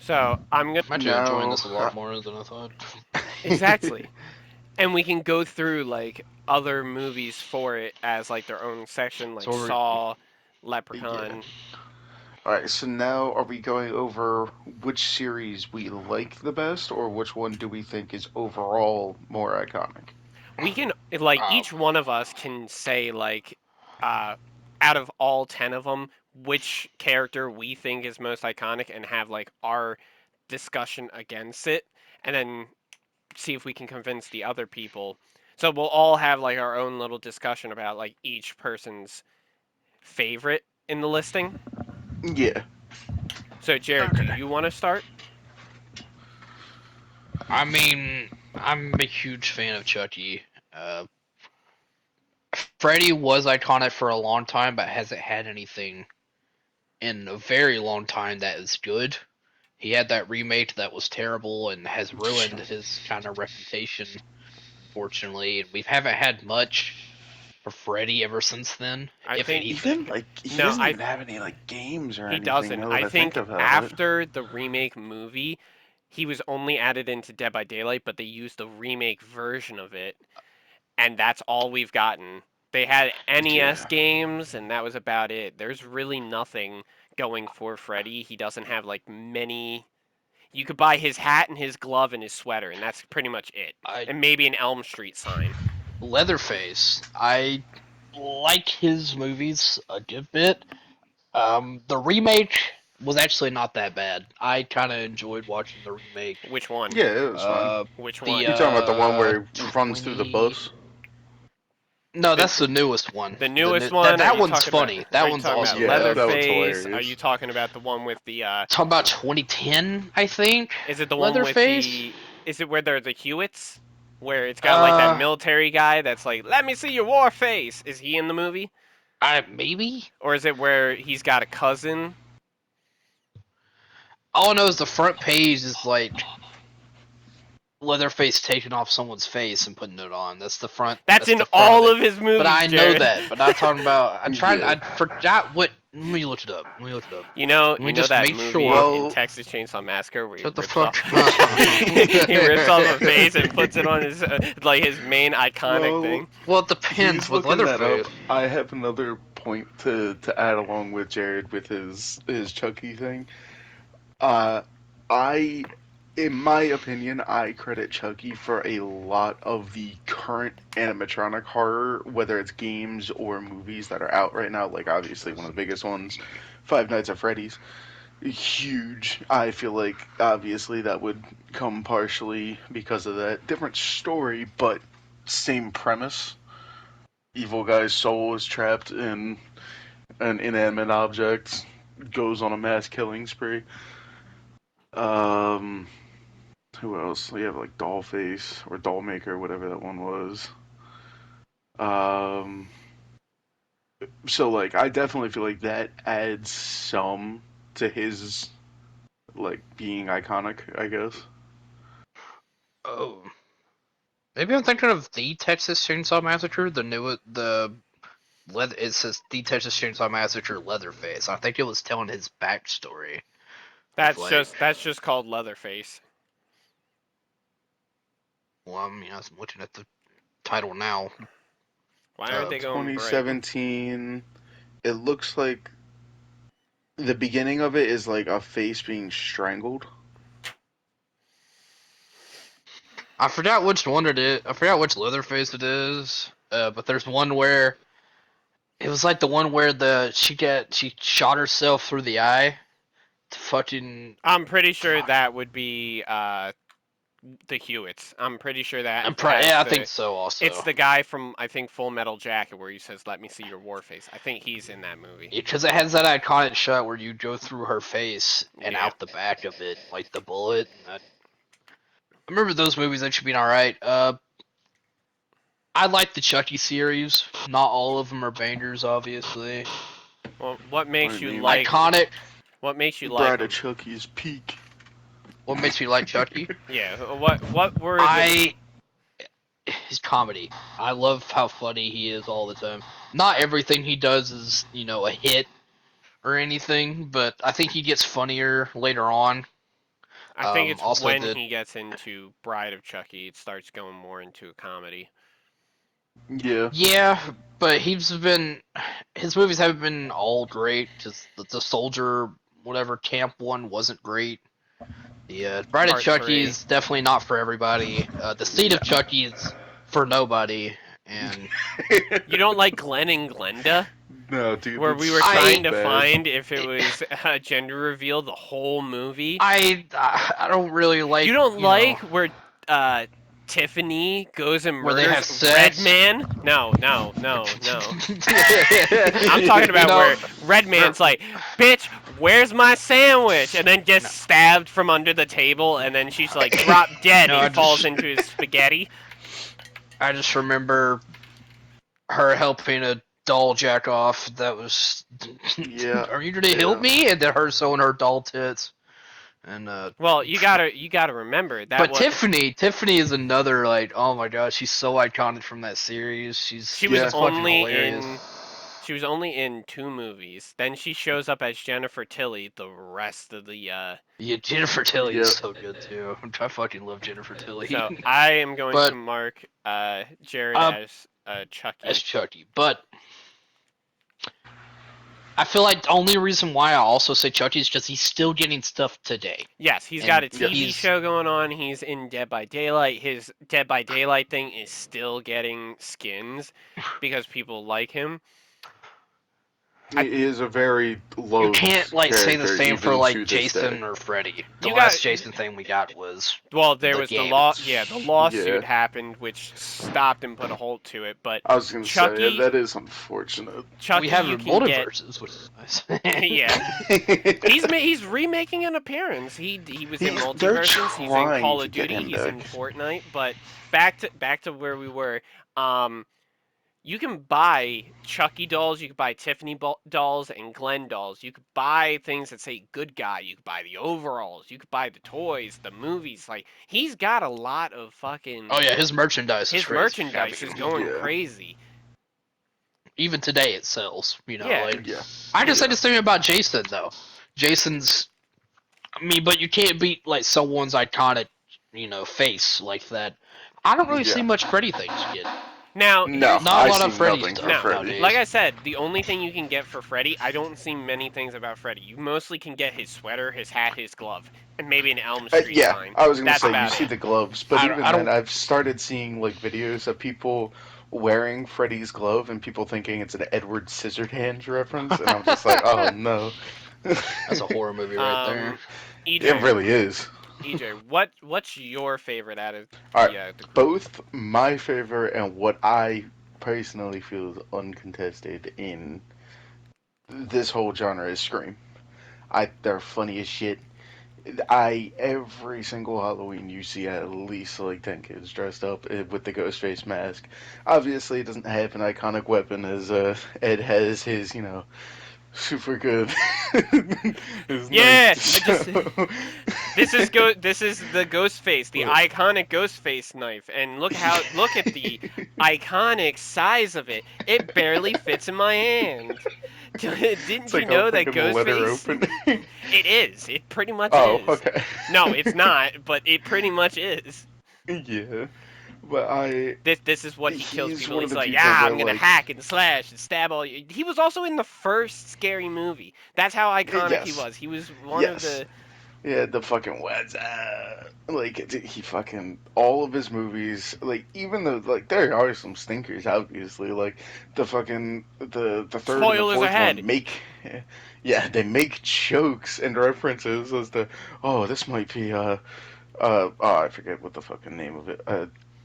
[SPEAKER 1] So I'm gonna
[SPEAKER 3] I'm actually enjoying
[SPEAKER 2] No,
[SPEAKER 3] this a lot more than I thought.
[SPEAKER 1] exactly, and we can go through like other movies for it as like their own section, like
[SPEAKER 3] So we're-
[SPEAKER 1] Saw, Leprechaun.
[SPEAKER 2] Alright, so now are we going over which series we like the best, or which one do we think is overall more iconic?
[SPEAKER 1] We can like
[SPEAKER 3] Oh.
[SPEAKER 1] each one of us can say like, out of all 10 of them, which character we think is most iconic, and have like our discussion against it, and then see if we can convince the other people. So we'll all have like our own little discussion about like each person's favorite in the listing.
[SPEAKER 2] Yeah.
[SPEAKER 1] So Jared, do you want to start?
[SPEAKER 3] I mean, I'm a huge fan of Chucky. Freddy was iconic for a long time, but hasn't had anything in a very long time that is good. He had that remake that was terrible and has ruined his kind of reputation, fortunately. And we haven't had much for Freddy ever since then,
[SPEAKER 1] I
[SPEAKER 3] if
[SPEAKER 1] think
[SPEAKER 3] anything.
[SPEAKER 2] Even like he
[SPEAKER 1] No,
[SPEAKER 2] doesn't
[SPEAKER 1] I
[SPEAKER 2] even have any like games or
[SPEAKER 1] he
[SPEAKER 2] anything.
[SPEAKER 1] doesn't.
[SPEAKER 2] Now that
[SPEAKER 1] I
[SPEAKER 2] I think
[SPEAKER 1] think
[SPEAKER 2] about it.
[SPEAKER 1] after the remake movie, he was only added into Dead by Daylight, but they used the remake version of it, and that's all we've gotten. They had NES
[SPEAKER 2] Yeah.
[SPEAKER 1] games, and that was about it. There's really nothing going for Freddy. He doesn't have like many. You could buy his hat and his glove and his sweater, and that's pretty much it.
[SPEAKER 3] I
[SPEAKER 1] And maybe an Elm Street sign.
[SPEAKER 3] Leatherface. I like his movies a good bit. The remake was actually not that bad. I kind of enjoyed watching the remake.
[SPEAKER 1] Which one?
[SPEAKER 2] Yeah, it was fun.
[SPEAKER 1] Which
[SPEAKER 3] The
[SPEAKER 1] one?
[SPEAKER 2] You talking about the one where he runs through the
[SPEAKER 3] 20
[SPEAKER 2] bus?
[SPEAKER 3] No, that's the newest one.
[SPEAKER 1] The newest
[SPEAKER 3] new-
[SPEAKER 1] one.
[SPEAKER 3] That
[SPEAKER 1] are you
[SPEAKER 3] one's
[SPEAKER 1] talking
[SPEAKER 3] funny.
[SPEAKER 1] About,
[SPEAKER 3] That
[SPEAKER 1] are you
[SPEAKER 3] one's
[SPEAKER 1] talking
[SPEAKER 3] awesome.
[SPEAKER 1] about
[SPEAKER 2] Yeah, that one's
[SPEAKER 1] Leatherface? Are
[SPEAKER 2] hilarious.
[SPEAKER 1] you talking about the one with the?
[SPEAKER 3] Talking about 2010, I think.
[SPEAKER 1] Is it the one with
[SPEAKER 3] Leatherface?
[SPEAKER 1] the? Is it where they're the Hewitts? Where it's got like that
[SPEAKER 3] Uh,
[SPEAKER 1] military guy that's like, "Let me see your war face." Is he in the movie,
[SPEAKER 3] maybe.
[SPEAKER 1] or is it where he's got a cousin?
[SPEAKER 3] All I know is the front page is like Leatherface taking off someone's face and putting it on. That's the front.
[SPEAKER 1] That's in
[SPEAKER 3] the front
[SPEAKER 1] all
[SPEAKER 3] it.
[SPEAKER 1] of his movies.
[SPEAKER 3] But I know
[SPEAKER 1] Jared.
[SPEAKER 3] that. But I'm talking about. I'm trying.
[SPEAKER 2] Yeah.
[SPEAKER 3] I forgot what. Let me look it up.
[SPEAKER 1] You know
[SPEAKER 3] me just
[SPEAKER 1] that
[SPEAKER 3] make
[SPEAKER 1] movie
[SPEAKER 3] sure.
[SPEAKER 2] Well-
[SPEAKER 1] in Texas Chainsaw Massacre where he
[SPEAKER 3] Shut the
[SPEAKER 1] rips
[SPEAKER 3] fuck
[SPEAKER 1] off,
[SPEAKER 3] up.
[SPEAKER 1] he rips off a face and puts it on his like his main iconic
[SPEAKER 2] Well,
[SPEAKER 1] thing.
[SPEAKER 3] Well, it depends
[SPEAKER 2] He's
[SPEAKER 3] with
[SPEAKER 2] looking that
[SPEAKER 3] Leatherface.
[SPEAKER 2] up. I have another point to add along with Jared with his Chucky thing. I, in my opinion, I credit Chucky for a lot of the current animatronic horror, whether it's games or movies that are out right now. Like obviously one of the biggest ones, Five Nights at Freddy's, huge. I feel like obviously that would come partially because of that different story, but same premise. Evil guy's soul is trapped in an inanimate object, goes on a mass killing spree. Um, who else? We have like Dollface or Dollmaker, whatever that one was. Um, so like I definitely feel like that adds some to his like being iconic, I guess.
[SPEAKER 3] Oh, maybe I'm thinking of the Texas Chainsaw Massacre. It says the Texas Chainsaw Massacre Leatherface. I think it was telling his backstory.
[SPEAKER 1] That's
[SPEAKER 3] like-
[SPEAKER 1] just called Leatherface.
[SPEAKER 3] Well, I mean, I'm looking at the title now.
[SPEAKER 1] Why aren't they going bright?
[SPEAKER 2] 2017. It looks like the beginning of it is like a face being strangled.
[SPEAKER 3] I forgot which one it is. I forgot which Leatherface it is. But there's one where it was like the one where she shot herself through the eye. To fucking.
[SPEAKER 1] I'm pretty sure that would be the Hewitts. I'm pretty sure that.
[SPEAKER 3] I think so. Also,
[SPEAKER 1] It's the guy from I think Full Metal Jacket where he says, "Let me see your war face." I think he's in that movie.
[SPEAKER 3] because it has that iconic shot where you go through her face and
[SPEAKER 1] Yeah.
[SPEAKER 3] out the back of it, like the bullet. I remember those movies actually being all right. I like the Chucky series. Not all of them are bangers, obviously.
[SPEAKER 1] Well, what makes
[SPEAKER 2] I
[SPEAKER 1] you
[SPEAKER 2] mean,
[SPEAKER 1] like?
[SPEAKER 3] Iconic.
[SPEAKER 1] What makes you like
[SPEAKER 2] Bride
[SPEAKER 1] him?
[SPEAKER 2] of Chucky's peak.
[SPEAKER 3] What makes me like Chucky?
[SPEAKER 1] Yeah. What were the?
[SPEAKER 3] I his comedy. I love how funny he is all the time. Not everything he does is, a hit or anything, but I think he gets funnier later on.
[SPEAKER 1] I think it's
[SPEAKER 3] Also
[SPEAKER 1] when
[SPEAKER 3] the
[SPEAKER 1] he gets into Bride of Chucky, it starts going more into a comedy.
[SPEAKER 2] Yeah.
[SPEAKER 3] yeah, but his movies haven't been all great. Just the soldier whatever camp one wasn't great. The Bride of
[SPEAKER 1] Part
[SPEAKER 3] Chucky
[SPEAKER 1] 3.
[SPEAKER 3] is definitely not for everybody. The Seed of
[SPEAKER 2] Yeah.
[SPEAKER 3] Chucky is for nobody, and
[SPEAKER 1] You don't like Glenn and Glenda?
[SPEAKER 2] No, dude.
[SPEAKER 1] Where
[SPEAKER 2] that's
[SPEAKER 1] we were
[SPEAKER 2] so
[SPEAKER 1] trying to
[SPEAKER 2] bad.
[SPEAKER 1] find if it was a gender reveal the whole movie.
[SPEAKER 3] I don't really like.
[SPEAKER 1] You don't like where Tiffany goes and
[SPEAKER 3] Where they have
[SPEAKER 1] murders
[SPEAKER 3] sex?
[SPEAKER 1] Redman? No. I'm talking about where Redman's like, bitch, where's my sandwich? And then gets stabbed from under the table, and then she's like, drop dead,
[SPEAKER 3] No,
[SPEAKER 1] and
[SPEAKER 3] I
[SPEAKER 1] he falls
[SPEAKER 3] just-
[SPEAKER 1] into his spaghetti.
[SPEAKER 3] I just remember her helping a doll jack off. That was.
[SPEAKER 2] Yeah,
[SPEAKER 3] Are you gonna help me? And then her sewing her doll tits. And
[SPEAKER 1] Well, you gotta remember that
[SPEAKER 3] but
[SPEAKER 1] was
[SPEAKER 3] Tiffany is another oh my god, she's so iconic from that series.
[SPEAKER 1] she was
[SPEAKER 2] Yeah.
[SPEAKER 3] fucking
[SPEAKER 1] only
[SPEAKER 3] hilarious.
[SPEAKER 1] in she was only in 2 movies. Then she shows up as Jennifer Tilly the rest of the
[SPEAKER 3] Yeah, Jennifer Tilly
[SPEAKER 2] Yeah.
[SPEAKER 3] is so good too. I fucking love Jennifer Tilly.
[SPEAKER 1] So I am going
[SPEAKER 3] But-
[SPEAKER 1] to mark Jared
[SPEAKER 3] Uh,
[SPEAKER 1] as Chucky.
[SPEAKER 3] as Chucky. But I feel like the only reason why I also say Chucky is because he's still getting stuff today.
[SPEAKER 1] Yes, he's
[SPEAKER 3] and
[SPEAKER 1] got a
[SPEAKER 2] yeah,
[SPEAKER 1] TV
[SPEAKER 3] he's-
[SPEAKER 1] show going on. He's in Dead by Daylight. His Dead by Daylight thing is still getting skins because people like him.
[SPEAKER 2] He is a very low.
[SPEAKER 3] You can't say the same for
[SPEAKER 2] to this
[SPEAKER 3] Jason
[SPEAKER 2] day.
[SPEAKER 3] or Freddy. The
[SPEAKER 1] You
[SPEAKER 3] last
[SPEAKER 1] got-
[SPEAKER 3] Jason thing we got was
[SPEAKER 1] Well, there
[SPEAKER 3] The
[SPEAKER 1] was
[SPEAKER 3] game.
[SPEAKER 1] the lawsuit
[SPEAKER 2] Yeah.
[SPEAKER 1] happened, which stopped and put a halt to it. But
[SPEAKER 2] I was gonna
[SPEAKER 1] Chucky-
[SPEAKER 2] say that is unfortunate.
[SPEAKER 1] Chucky,
[SPEAKER 3] we have
[SPEAKER 1] you can get.
[SPEAKER 3] multiverses, which is nice.
[SPEAKER 1] Yeah, he's remaking an appearance. He was in
[SPEAKER 2] They're
[SPEAKER 1] Multiverses. He's in
[SPEAKER 2] trying
[SPEAKER 1] Call
[SPEAKER 2] to
[SPEAKER 1] of
[SPEAKER 2] get
[SPEAKER 1] Duty.
[SPEAKER 2] him
[SPEAKER 1] He's in
[SPEAKER 2] back.
[SPEAKER 1] Fortnite. But back to where we were. You can buy Chucky dolls. You can buy Tiffany dolls and Glenn dolls. You could buy things that say "good guy." You could buy the overalls. You could buy the toys, the movies. Like he's got a lot of fucking.
[SPEAKER 3] Oh yeah, his merchandise.
[SPEAKER 1] His
[SPEAKER 3] is crazy.
[SPEAKER 1] merchandise
[SPEAKER 3] I mean,
[SPEAKER 1] is going
[SPEAKER 2] Yeah.
[SPEAKER 1] crazy.
[SPEAKER 3] even today it sells.
[SPEAKER 1] Yeah.
[SPEAKER 2] Yeah.
[SPEAKER 3] I just said the same about Jason though. Jason's, but you can't beat someone's iconic, face like that. I don't really see
[SPEAKER 2] Yeah.
[SPEAKER 3] much Freddy things yet.
[SPEAKER 1] Now,
[SPEAKER 2] No,
[SPEAKER 3] Not a
[SPEAKER 2] I
[SPEAKER 3] lot
[SPEAKER 2] see
[SPEAKER 3] of Freddy
[SPEAKER 2] nothing
[SPEAKER 3] stuff
[SPEAKER 2] for
[SPEAKER 1] No,
[SPEAKER 2] Freddy.
[SPEAKER 3] nowadays.
[SPEAKER 1] like I said, the only thing you can get for Freddy, I don't see many things about Freddy. You mostly can get his sweater, his hat, his glove, and maybe an Elm Street
[SPEAKER 2] Yeah,
[SPEAKER 1] sign.
[SPEAKER 2] I was gonna
[SPEAKER 1] That's
[SPEAKER 2] say you
[SPEAKER 1] about
[SPEAKER 2] see
[SPEAKER 1] it.
[SPEAKER 2] the gloves, but
[SPEAKER 3] I
[SPEAKER 2] even
[SPEAKER 3] don't-
[SPEAKER 2] then, I've started seeing videos of people wearing Freddy's glove and people thinking it's an Edward Scissorhands reference, and I'm just like, oh no.
[SPEAKER 3] That's a horror movie right there.
[SPEAKER 1] EJ,
[SPEAKER 2] It really is.
[SPEAKER 1] EJ, what's your favorite out of
[SPEAKER 2] All right,
[SPEAKER 1] the group?
[SPEAKER 2] Both my favorite and what I personally feel is uncontested in this whole genre is Scream. They're funny as shit. Every single Halloween you see at least 10 kids dressed up with the Ghostface mask. Obviously, it doesn't have an iconic weapon as Ed has his, super good. his
[SPEAKER 1] Yeah,
[SPEAKER 2] knife.
[SPEAKER 1] I just- This is the Ghostface, the iconic Ghostface knife, and look at the iconic size of it. It barely fits in my hand. Didn't
[SPEAKER 2] It's
[SPEAKER 1] you
[SPEAKER 2] like
[SPEAKER 1] know that
[SPEAKER 2] opening a letter
[SPEAKER 1] Ghostface?
[SPEAKER 2] open.
[SPEAKER 1] It is. It pretty much
[SPEAKER 2] Oh,
[SPEAKER 1] is.
[SPEAKER 2] okay.
[SPEAKER 1] No, it's not, but it pretty much is.
[SPEAKER 2] Yeah, but
[SPEAKER 1] This is what he kills
[SPEAKER 2] He's
[SPEAKER 1] people.
[SPEAKER 2] one of
[SPEAKER 1] He's
[SPEAKER 2] the
[SPEAKER 1] like,
[SPEAKER 2] people
[SPEAKER 1] yeah,
[SPEAKER 2] that,
[SPEAKER 1] I'm gonna hack and slash and stab all you. He was also in the first Scary Movie. That's how iconic he
[SPEAKER 2] Yes.
[SPEAKER 1] was. He was one of
[SPEAKER 2] Yes.
[SPEAKER 1] the.
[SPEAKER 2] Yeah, the fucking what's he fucking all of his movies, even though there are some stinkers, obviously, the fucking the third and
[SPEAKER 1] Spoilers
[SPEAKER 2] the fourth
[SPEAKER 1] ahead.
[SPEAKER 2] one they make jokes and references as to this might be I forget what the fucking name of it,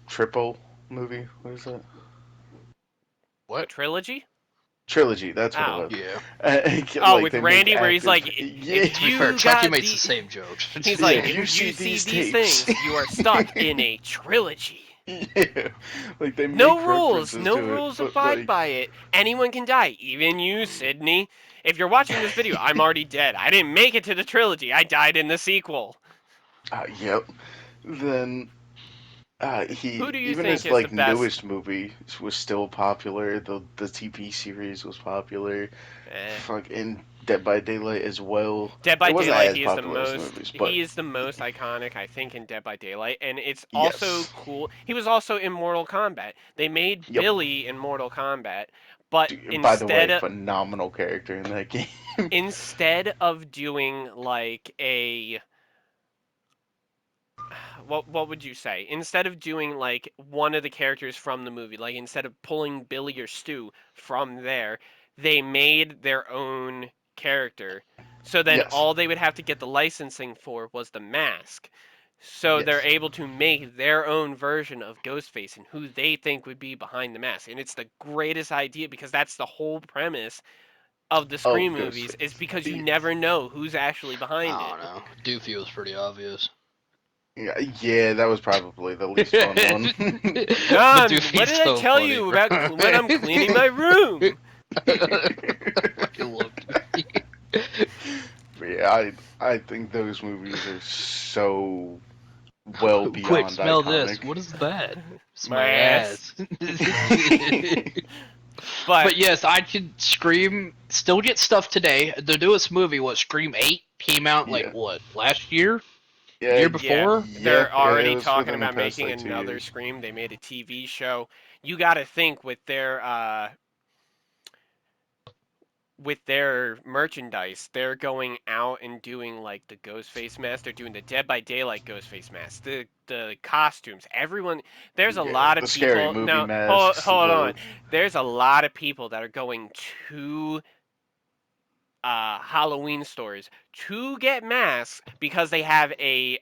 [SPEAKER 2] triple movie, what is that,
[SPEAKER 1] What trilogy?
[SPEAKER 2] trilogy, that's what
[SPEAKER 1] Oh.
[SPEAKER 2] it was.
[SPEAKER 3] Yeah.
[SPEAKER 1] With
[SPEAKER 2] they make
[SPEAKER 1] Randy, where he's like,
[SPEAKER 2] actors-
[SPEAKER 1] if
[SPEAKER 3] To be
[SPEAKER 1] you
[SPEAKER 3] fair, Chucky
[SPEAKER 1] got
[SPEAKER 3] makes
[SPEAKER 1] the-
[SPEAKER 3] the same jokes.
[SPEAKER 1] He's
[SPEAKER 2] Yeah,
[SPEAKER 1] like,
[SPEAKER 2] if
[SPEAKER 1] if
[SPEAKER 2] you
[SPEAKER 1] you
[SPEAKER 2] see
[SPEAKER 1] see
[SPEAKER 2] these
[SPEAKER 1] these
[SPEAKER 2] tapes."
[SPEAKER 1] things, you are stuck in a trilogy.
[SPEAKER 2] Yeah, like they
[SPEAKER 1] No
[SPEAKER 2] make
[SPEAKER 1] rules.
[SPEAKER 2] references
[SPEAKER 1] No
[SPEAKER 2] to it,
[SPEAKER 1] rules
[SPEAKER 2] but
[SPEAKER 1] abide by it. Anyone can die. Even you, Sydney. If you're watching this video, I'm already dead. I didn't make it to the trilogy. I died in the sequel.
[SPEAKER 2] yep. Then
[SPEAKER 1] Who
[SPEAKER 2] he
[SPEAKER 1] do you
[SPEAKER 2] even
[SPEAKER 1] think
[SPEAKER 2] his
[SPEAKER 1] is the
[SPEAKER 2] like
[SPEAKER 1] best?
[SPEAKER 2] newest movie was still popular. The TV series was popular.
[SPEAKER 1] Eh.
[SPEAKER 2] Fucking Dead by Daylight as well.
[SPEAKER 1] Dead
[SPEAKER 2] It
[SPEAKER 1] by
[SPEAKER 2] wasn't
[SPEAKER 1] Daylight,
[SPEAKER 2] as popular as the movies, but
[SPEAKER 1] he is the most iconic, I think, in Dead by Daylight, and it's also
[SPEAKER 2] yes.
[SPEAKER 1] cool. He was also in Mortal Kombat. They made
[SPEAKER 2] Yep.
[SPEAKER 1] Billy in Mortal Kombat, but
[SPEAKER 2] Dude, by the way, phenomenal character in that game.
[SPEAKER 1] instead of doing like a what would you say? Instead of doing like one of the characters from the movie, like instead of pulling Billy or Stu from there, they made their own character. So then
[SPEAKER 2] Yes.
[SPEAKER 1] all they would have to get the licensing for was the mask. So they're
[SPEAKER 2] Yes.
[SPEAKER 1] able to make their own version of Ghostface and who they think would be behind the mask. And it's the greatest idea because that's the whole premise of the
[SPEAKER 2] Oh,
[SPEAKER 1] Scream movies is
[SPEAKER 2] Ghostface.
[SPEAKER 1] because you never know who's actually behind
[SPEAKER 3] I
[SPEAKER 1] it.
[SPEAKER 3] don't know. Doofy was pretty obvious.
[SPEAKER 2] Yeah, that was probably the least fun one.
[SPEAKER 1] John, what
[SPEAKER 3] Doofy's
[SPEAKER 1] did I
[SPEAKER 3] so
[SPEAKER 1] tell
[SPEAKER 3] funny,
[SPEAKER 1] you
[SPEAKER 3] bro.
[SPEAKER 1] about when I'm cleaning my room?
[SPEAKER 3] I fucking love Doofy.
[SPEAKER 2] But yeah, I think those movies are so well
[SPEAKER 3] Quick,
[SPEAKER 2] beyond
[SPEAKER 3] smell this.
[SPEAKER 2] iconic.
[SPEAKER 3] What is that? It's
[SPEAKER 1] My
[SPEAKER 3] my
[SPEAKER 1] ass.
[SPEAKER 3] ass.
[SPEAKER 1] But
[SPEAKER 3] But yes, I could Scream still get stuff today. The newest movie, what Scream 8, came out like
[SPEAKER 2] Yeah.
[SPEAKER 3] what, last year?
[SPEAKER 2] Yeah,
[SPEAKER 3] Year
[SPEAKER 1] yeah,
[SPEAKER 3] before?
[SPEAKER 1] they're
[SPEAKER 2] it
[SPEAKER 1] already
[SPEAKER 2] was
[SPEAKER 1] talking
[SPEAKER 2] within the
[SPEAKER 1] about
[SPEAKER 2] past
[SPEAKER 1] making
[SPEAKER 2] like 2 years.
[SPEAKER 1] another Scream. They made a TV show. You got to think with their merchandise, they're going out and doing like the Ghostface mask. They're doing the Dead by Daylight Ghostface mask. The costumes. Everyone. There's a
[SPEAKER 2] Yeah,
[SPEAKER 1] lot of
[SPEAKER 2] the scary
[SPEAKER 1] people.
[SPEAKER 2] movie
[SPEAKER 1] No, hold
[SPEAKER 2] masks.
[SPEAKER 1] hold on.
[SPEAKER 2] The
[SPEAKER 1] There's a lot of people that are going to Halloween stores to get masks because they have a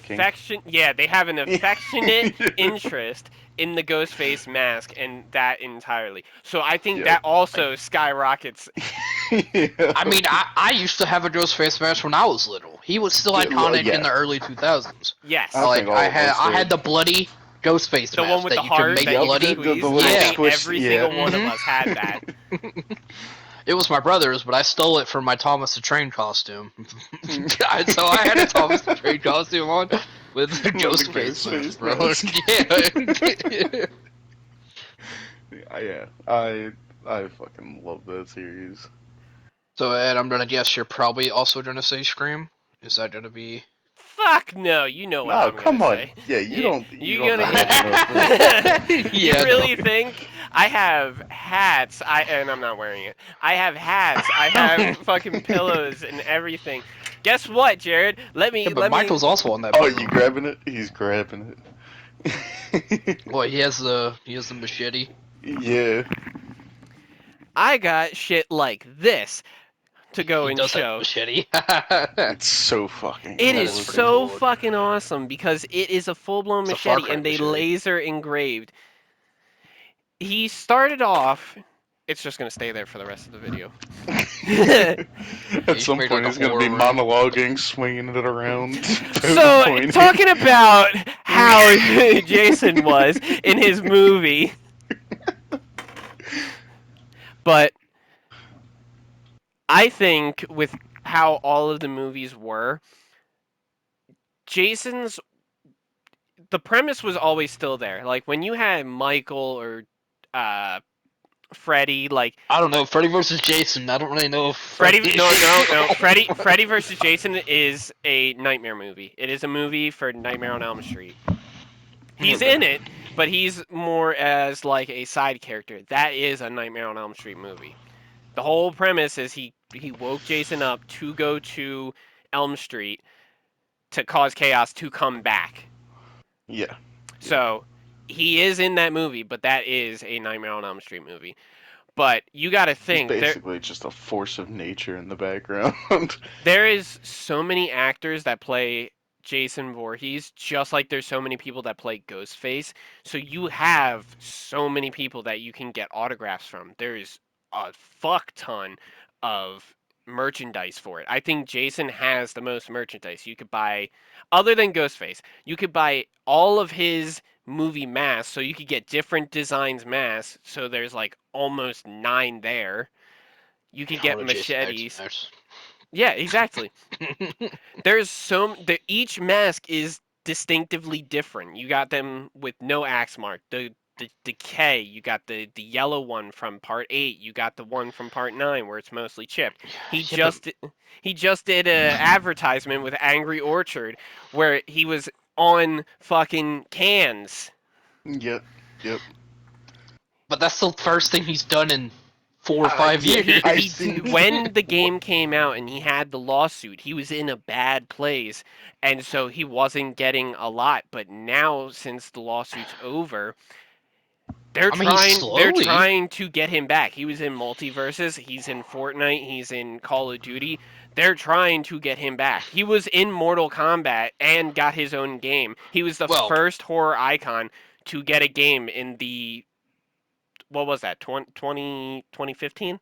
[SPEAKER 2] king.
[SPEAKER 1] affection. Yeah, they have an affectionate interest in the Ghostface mask and that entirely. So I think
[SPEAKER 2] Yep.
[SPEAKER 1] that also skyrockets.
[SPEAKER 2] Yeah.
[SPEAKER 3] I mean, I used to have a Ghostface mask when I was little. He was still
[SPEAKER 2] Yeah,
[SPEAKER 3] iconic in
[SPEAKER 2] yeah.
[SPEAKER 3] the early 2000s.
[SPEAKER 1] Yes,
[SPEAKER 2] I think all of us
[SPEAKER 3] I
[SPEAKER 2] did.
[SPEAKER 3] had the bloody Ghostface
[SPEAKER 1] the one
[SPEAKER 3] mask
[SPEAKER 1] with the
[SPEAKER 3] that you could
[SPEAKER 1] heart
[SPEAKER 3] make
[SPEAKER 1] that you
[SPEAKER 2] Yep,
[SPEAKER 1] could
[SPEAKER 3] bloody.
[SPEAKER 2] the
[SPEAKER 1] squeeze.
[SPEAKER 2] little
[SPEAKER 1] I
[SPEAKER 3] Yeah.
[SPEAKER 1] think
[SPEAKER 2] squish.
[SPEAKER 1] every
[SPEAKER 2] Yeah.
[SPEAKER 1] single one of us had that.
[SPEAKER 3] It was my brother's, but I stole it from my Thomas the Train costume. So I had a Thomas the Train costume on with the Ghostface mask, bro. Yeah.
[SPEAKER 2] Yeah, I fucking love that series.
[SPEAKER 3] So Ed, I'm gonna guess you're probably also gonna say Scream. Is that gonna be?
[SPEAKER 1] Fuck no, you know what
[SPEAKER 2] No,
[SPEAKER 1] I'm gonna
[SPEAKER 2] come on.
[SPEAKER 1] say.
[SPEAKER 2] Yeah, you
[SPEAKER 1] You
[SPEAKER 2] don't
[SPEAKER 1] gonna
[SPEAKER 2] know enough.
[SPEAKER 1] You
[SPEAKER 3] Yeah,
[SPEAKER 1] really
[SPEAKER 3] no.
[SPEAKER 1] think I have hats? And I'm not wearing it. I have hats. I have fucking pillows and everything. Guess what, Jared?
[SPEAKER 3] Yeah, but Michael's also on that
[SPEAKER 2] Oh,
[SPEAKER 3] boat.
[SPEAKER 2] you grabbing it? He's grabbing it.
[SPEAKER 3] Well, he has the machete.
[SPEAKER 2] Yeah.
[SPEAKER 1] I got shit like this to go
[SPEAKER 3] He
[SPEAKER 1] and
[SPEAKER 3] does have a
[SPEAKER 1] show.
[SPEAKER 3] machete.
[SPEAKER 2] It's so fucking
[SPEAKER 1] It
[SPEAKER 3] That
[SPEAKER 1] is
[SPEAKER 3] is pretty
[SPEAKER 1] so
[SPEAKER 3] cool.
[SPEAKER 1] fucking awesome because it is a full-blown
[SPEAKER 3] It's a Far
[SPEAKER 1] machete
[SPEAKER 3] Cry
[SPEAKER 1] and they
[SPEAKER 3] machete.
[SPEAKER 1] laser engraved. He started off. It's just gonna stay there for the rest of the video.
[SPEAKER 2] At
[SPEAKER 3] You
[SPEAKER 2] some
[SPEAKER 3] made
[SPEAKER 2] point,
[SPEAKER 3] like a
[SPEAKER 2] he's gonna be
[SPEAKER 3] horror room.
[SPEAKER 2] monologuing, swinging it around,
[SPEAKER 1] So,
[SPEAKER 2] pointing.
[SPEAKER 1] talking about how Jason was in his movie, but I think with how all of the movies were, Jason's the premise was always still there. Like when you had Michael or uh Freddy, like
[SPEAKER 3] I don't know. Freddy versus Jason. I don't really know if
[SPEAKER 1] Freddy. No. Freddy versus Jason is a nightmare movie. It is a movie for Nightmare on Elm Street. He's in it, but he's more as like a side character. That is a Nightmare on Elm Street movie. The whole premise is he woke Jason up to go to Elm Street to cause chaos to come back.
[SPEAKER 2] Yeah.
[SPEAKER 1] So he is in that movie, but that is a Nightmare on Elm Street movie. But you got to
[SPEAKER 2] He's
[SPEAKER 1] think
[SPEAKER 2] basically just a force of nature in the background.
[SPEAKER 1] there is so many actors that play Jason Voorhees, just like there's so many people that play Ghostface. So you have so many people that you can get autographs from. There's a fuck ton of merchandise for it. I think Jason has the most merchandise. You could buy, other than Ghostface, you could buy all of his movie masks, so you could get different designs masks. So there's like almost 9 there. You can get
[SPEAKER 3] All the Jason X
[SPEAKER 1] machetes.
[SPEAKER 3] masks.
[SPEAKER 1] Yeah, exactly. There's each mask is distinctively different. You got them with no axe mark. The decay, you got the yellow one from part 8, you got the one from part 9 where it's mostly chipped. He
[SPEAKER 3] Yeah, but
[SPEAKER 1] just he just did a advertisement with Angry Orchard where he was on fucking cans.
[SPEAKER 2] Yep. Yep.
[SPEAKER 3] that's the first thing he's done in 4 or 5
[SPEAKER 2] Yeah,
[SPEAKER 3] years.
[SPEAKER 2] I've seen.
[SPEAKER 1] When the game came out and he had the lawsuit, he was in a bad place, and so he wasn't getting a lot. But now, since the lawsuit's over, they're
[SPEAKER 3] I mean, he's
[SPEAKER 1] they're
[SPEAKER 3] slowly.
[SPEAKER 1] trying to get him back. He was in Multiverses, he's in Fortnite, he's in Call of Duty. They're trying to get him back. He was in Mortal Kombat and got his own game. He was the
[SPEAKER 3] Well,
[SPEAKER 1] first horror icon to get a game in the, what was that, 2015?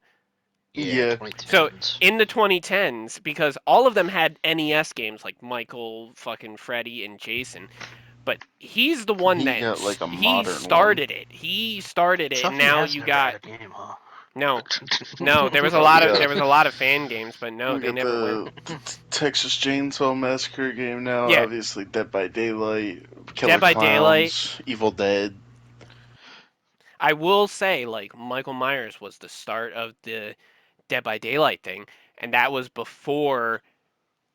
[SPEAKER 3] yeah,
[SPEAKER 2] Yeah.
[SPEAKER 1] So
[SPEAKER 3] 2010s.
[SPEAKER 1] in the 2010s, because all of them had NES games like Michael, fucking Freddy, and Jason, but he's the one
[SPEAKER 2] He
[SPEAKER 1] that
[SPEAKER 2] got like a
[SPEAKER 1] he
[SPEAKER 2] modern one.
[SPEAKER 1] started it. He started it, and
[SPEAKER 3] Chucky
[SPEAKER 1] now
[SPEAKER 3] has
[SPEAKER 1] you
[SPEAKER 3] never
[SPEAKER 1] got
[SPEAKER 3] had a game, huh?
[SPEAKER 1] no, no. There was a
[SPEAKER 2] Oh, we
[SPEAKER 1] lot of
[SPEAKER 2] got
[SPEAKER 1] fan games, but no,
[SPEAKER 2] we
[SPEAKER 1] they
[SPEAKER 2] got
[SPEAKER 1] never went.
[SPEAKER 2] the Texas Chainsaw Massacre game now.
[SPEAKER 1] Yeah,
[SPEAKER 2] Obviously, Dead by Daylight,
[SPEAKER 1] Dead
[SPEAKER 2] Killer
[SPEAKER 1] by Daylight.
[SPEAKER 2] Clowns, Evil Dead.
[SPEAKER 1] I will say, like Michael Myers was the start of the Dead by Daylight thing, and that was before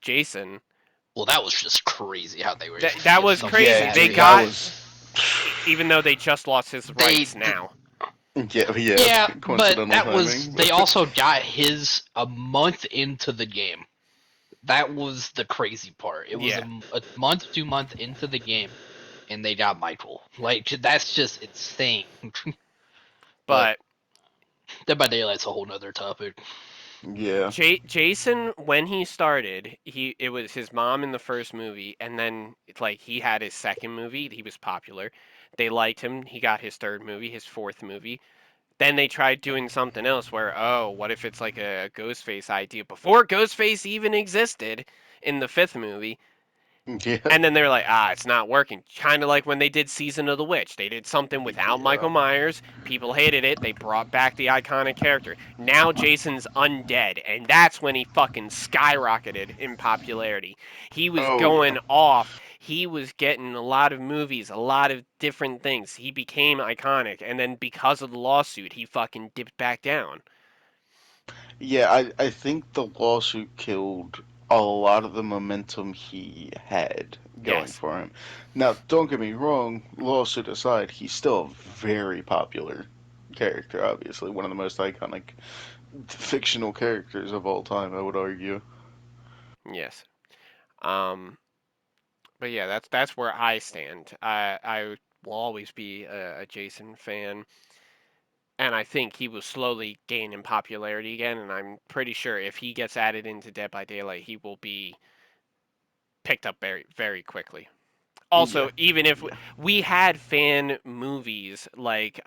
[SPEAKER 1] Jason.
[SPEAKER 3] Well, that was just crazy how they were able to
[SPEAKER 1] That
[SPEAKER 3] get
[SPEAKER 1] was
[SPEAKER 3] something
[SPEAKER 1] crazy.
[SPEAKER 2] Yeah,
[SPEAKER 3] that
[SPEAKER 1] They
[SPEAKER 2] dude,
[SPEAKER 3] big.
[SPEAKER 2] that
[SPEAKER 1] got,
[SPEAKER 2] was.
[SPEAKER 1] even though they just lost his
[SPEAKER 3] They,
[SPEAKER 1] rights now.
[SPEAKER 2] Yeah,
[SPEAKER 3] yeah, but
[SPEAKER 2] coincidental
[SPEAKER 3] that was
[SPEAKER 2] timing.
[SPEAKER 3] they also got his a month into the game. That was the crazy part. It was
[SPEAKER 1] Yeah,
[SPEAKER 3] a month, 2 month into the game, and they got Michael. Like that's just insane. But
[SPEAKER 1] but
[SPEAKER 3] Dead by Daylight's a whole nother topic.
[SPEAKER 2] Yeah,
[SPEAKER 1] Jason, when he started, it was his mom in the first movie, and then like he had his second movie. He was popular. They liked him. He got his third movie, his fourth movie. Then they tried doing something else where, oh, what if it's like a Ghostface idea before Ghostface even existed in the fifth movie?
[SPEAKER 2] yeah,
[SPEAKER 1] And then they were like, it's not working. Kind of like when they did Season of the Witch. They did something without
[SPEAKER 2] yeah.
[SPEAKER 1] Michael Myers. People hated it. They brought back the iconic character. Now Jason's undead. And that's when he fucking skyrocketed in popularity. He was
[SPEAKER 2] Oh yeah,
[SPEAKER 1] going off. He was getting a lot of movies, a lot of different things. He became iconic. And then because of the lawsuit, he fucking dipped back down.
[SPEAKER 2] yeah. I think the lawsuit killed a lot of the momentum he had going
[SPEAKER 1] Yes.
[SPEAKER 2] for him. Now, don't get me wrong. Lawsuit aside, he's still a very popular character. Obviously, one of the most iconic fictional characters of all time. I would argue.
[SPEAKER 1] Yes. Um, but yeah, that's where I stand. I will always be a Jason fan, and I think he will slowly gain in popularity again. And I'm pretty sure if he gets added into Dead by Daylight, he will be picked up very very quickly. Also,
[SPEAKER 2] Yeah,
[SPEAKER 1] even if
[SPEAKER 2] yeah,
[SPEAKER 1] we had fan movies like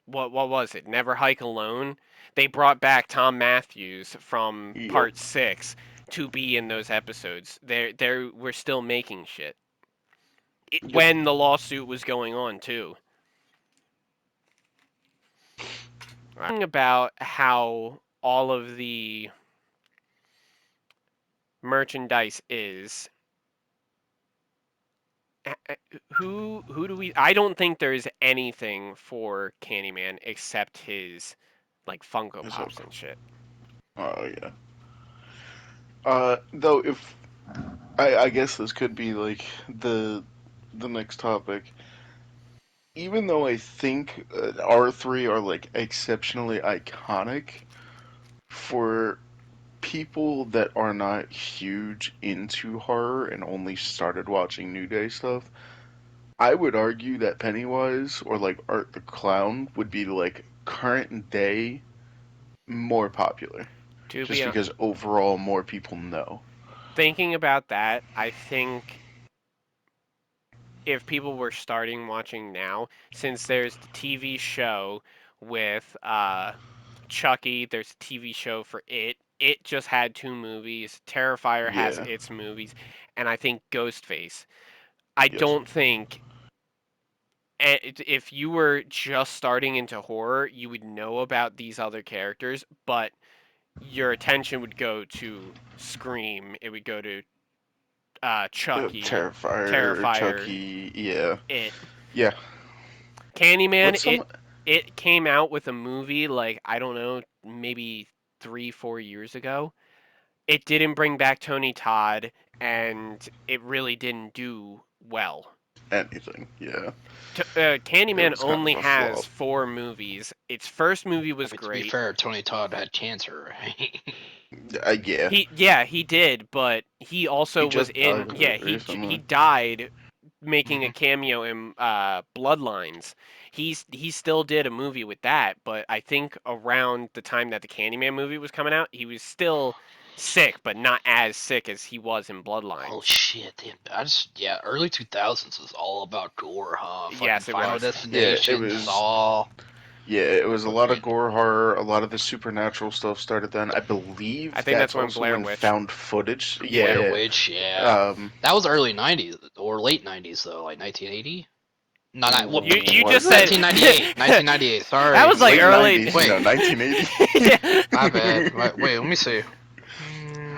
[SPEAKER 1] what was it? Never Hike Alone. They brought back Tom Matthews from
[SPEAKER 2] yep,
[SPEAKER 1] Part 6 to be in those episodes. They were still making shit
[SPEAKER 2] yep.
[SPEAKER 1] when the lawsuit was going on too. About how all of the merchandise is, who do we, I don't think there's anything for Candyman except his like Funko
[SPEAKER 2] It's okay.
[SPEAKER 1] Pops and shit.
[SPEAKER 2] Oh yeah. Though if I guess this could be like the next topic. Even though I think our three are like exceptionally iconic for people that are not huge into horror and only started watching New Day stuff, I would argue that Pennywise or like Art the Clown would be like current day more popular
[SPEAKER 1] To
[SPEAKER 2] just
[SPEAKER 1] be
[SPEAKER 2] because overall more people know.
[SPEAKER 1] thinking about that, I think if people were starting watching now, since there's the TV show with Chucky, there's a TV show for it. It just had 2 movies. Terrifier has
[SPEAKER 2] Yeah,
[SPEAKER 1] its movies, and I think Ghostface. I
[SPEAKER 2] yes.
[SPEAKER 1] don't think if you were just starting into horror, you would know about these other characters, but your attention would go to Scream. It would go to Chucky,
[SPEAKER 2] Terrifier,
[SPEAKER 1] Terrifier,
[SPEAKER 2] Chucky, yeah.
[SPEAKER 1] It,
[SPEAKER 2] Yeah.
[SPEAKER 1] Candyman.
[SPEAKER 2] What's some
[SPEAKER 1] It came out with a movie like I don't know, maybe 3-4 years ago. It didn't bring back Tony Todd, and it really didn't do well.
[SPEAKER 2] anything, yeah. It
[SPEAKER 1] Candyman
[SPEAKER 2] was kind
[SPEAKER 1] only
[SPEAKER 2] of a
[SPEAKER 1] has
[SPEAKER 2] flop.
[SPEAKER 1] 4 movies. Its first movie
[SPEAKER 3] I
[SPEAKER 1] was
[SPEAKER 3] mean, to be
[SPEAKER 1] great.
[SPEAKER 3] fair, Tony Todd had cancer, right?
[SPEAKER 2] Yeah.
[SPEAKER 1] He did, but he also
[SPEAKER 2] He
[SPEAKER 1] was
[SPEAKER 2] just died
[SPEAKER 1] in
[SPEAKER 2] of
[SPEAKER 1] yeah
[SPEAKER 2] it
[SPEAKER 1] he
[SPEAKER 2] recently.
[SPEAKER 1] died making a
[SPEAKER 3] Mhm.
[SPEAKER 1] cameo in Bloodlines. He still did a movie with that, but I think around the time that the Candyman movie was coming out, he was still sick, but not as sick as he was in
[SPEAKER 3] Oh
[SPEAKER 1] Bloodlines.
[SPEAKER 3] shit! Yeah, early 2000s was all about gore, huh? Fucking
[SPEAKER 1] Yes, it
[SPEAKER 3] Final
[SPEAKER 1] was.
[SPEAKER 2] Yeah, it
[SPEAKER 3] Destination,
[SPEAKER 2] was.
[SPEAKER 3] Saw.
[SPEAKER 2] Yeah, it was a lot of
[SPEAKER 3] Fucking
[SPEAKER 2] gore horror. A lot of the supernatural stuff started then. I
[SPEAKER 1] I
[SPEAKER 2] believe
[SPEAKER 1] think that's
[SPEAKER 2] that's
[SPEAKER 1] when
[SPEAKER 2] also
[SPEAKER 1] Blair
[SPEAKER 2] when
[SPEAKER 1] Witch.
[SPEAKER 2] found footage.
[SPEAKER 3] Blair
[SPEAKER 2] Yeah,
[SPEAKER 3] Witch,
[SPEAKER 2] yeah.
[SPEAKER 3] yeah. That was early 90s or late 90s though, like 1980. No, not what?
[SPEAKER 1] You
[SPEAKER 2] Was
[SPEAKER 1] just
[SPEAKER 2] it?
[SPEAKER 1] said
[SPEAKER 3] 1998. 1998.
[SPEAKER 1] that
[SPEAKER 3] Sorry.
[SPEAKER 1] was like
[SPEAKER 2] Late
[SPEAKER 1] early.
[SPEAKER 2] 90s?
[SPEAKER 3] Wait,
[SPEAKER 2] No, 1980.
[SPEAKER 3] my bad. Wait, let me see.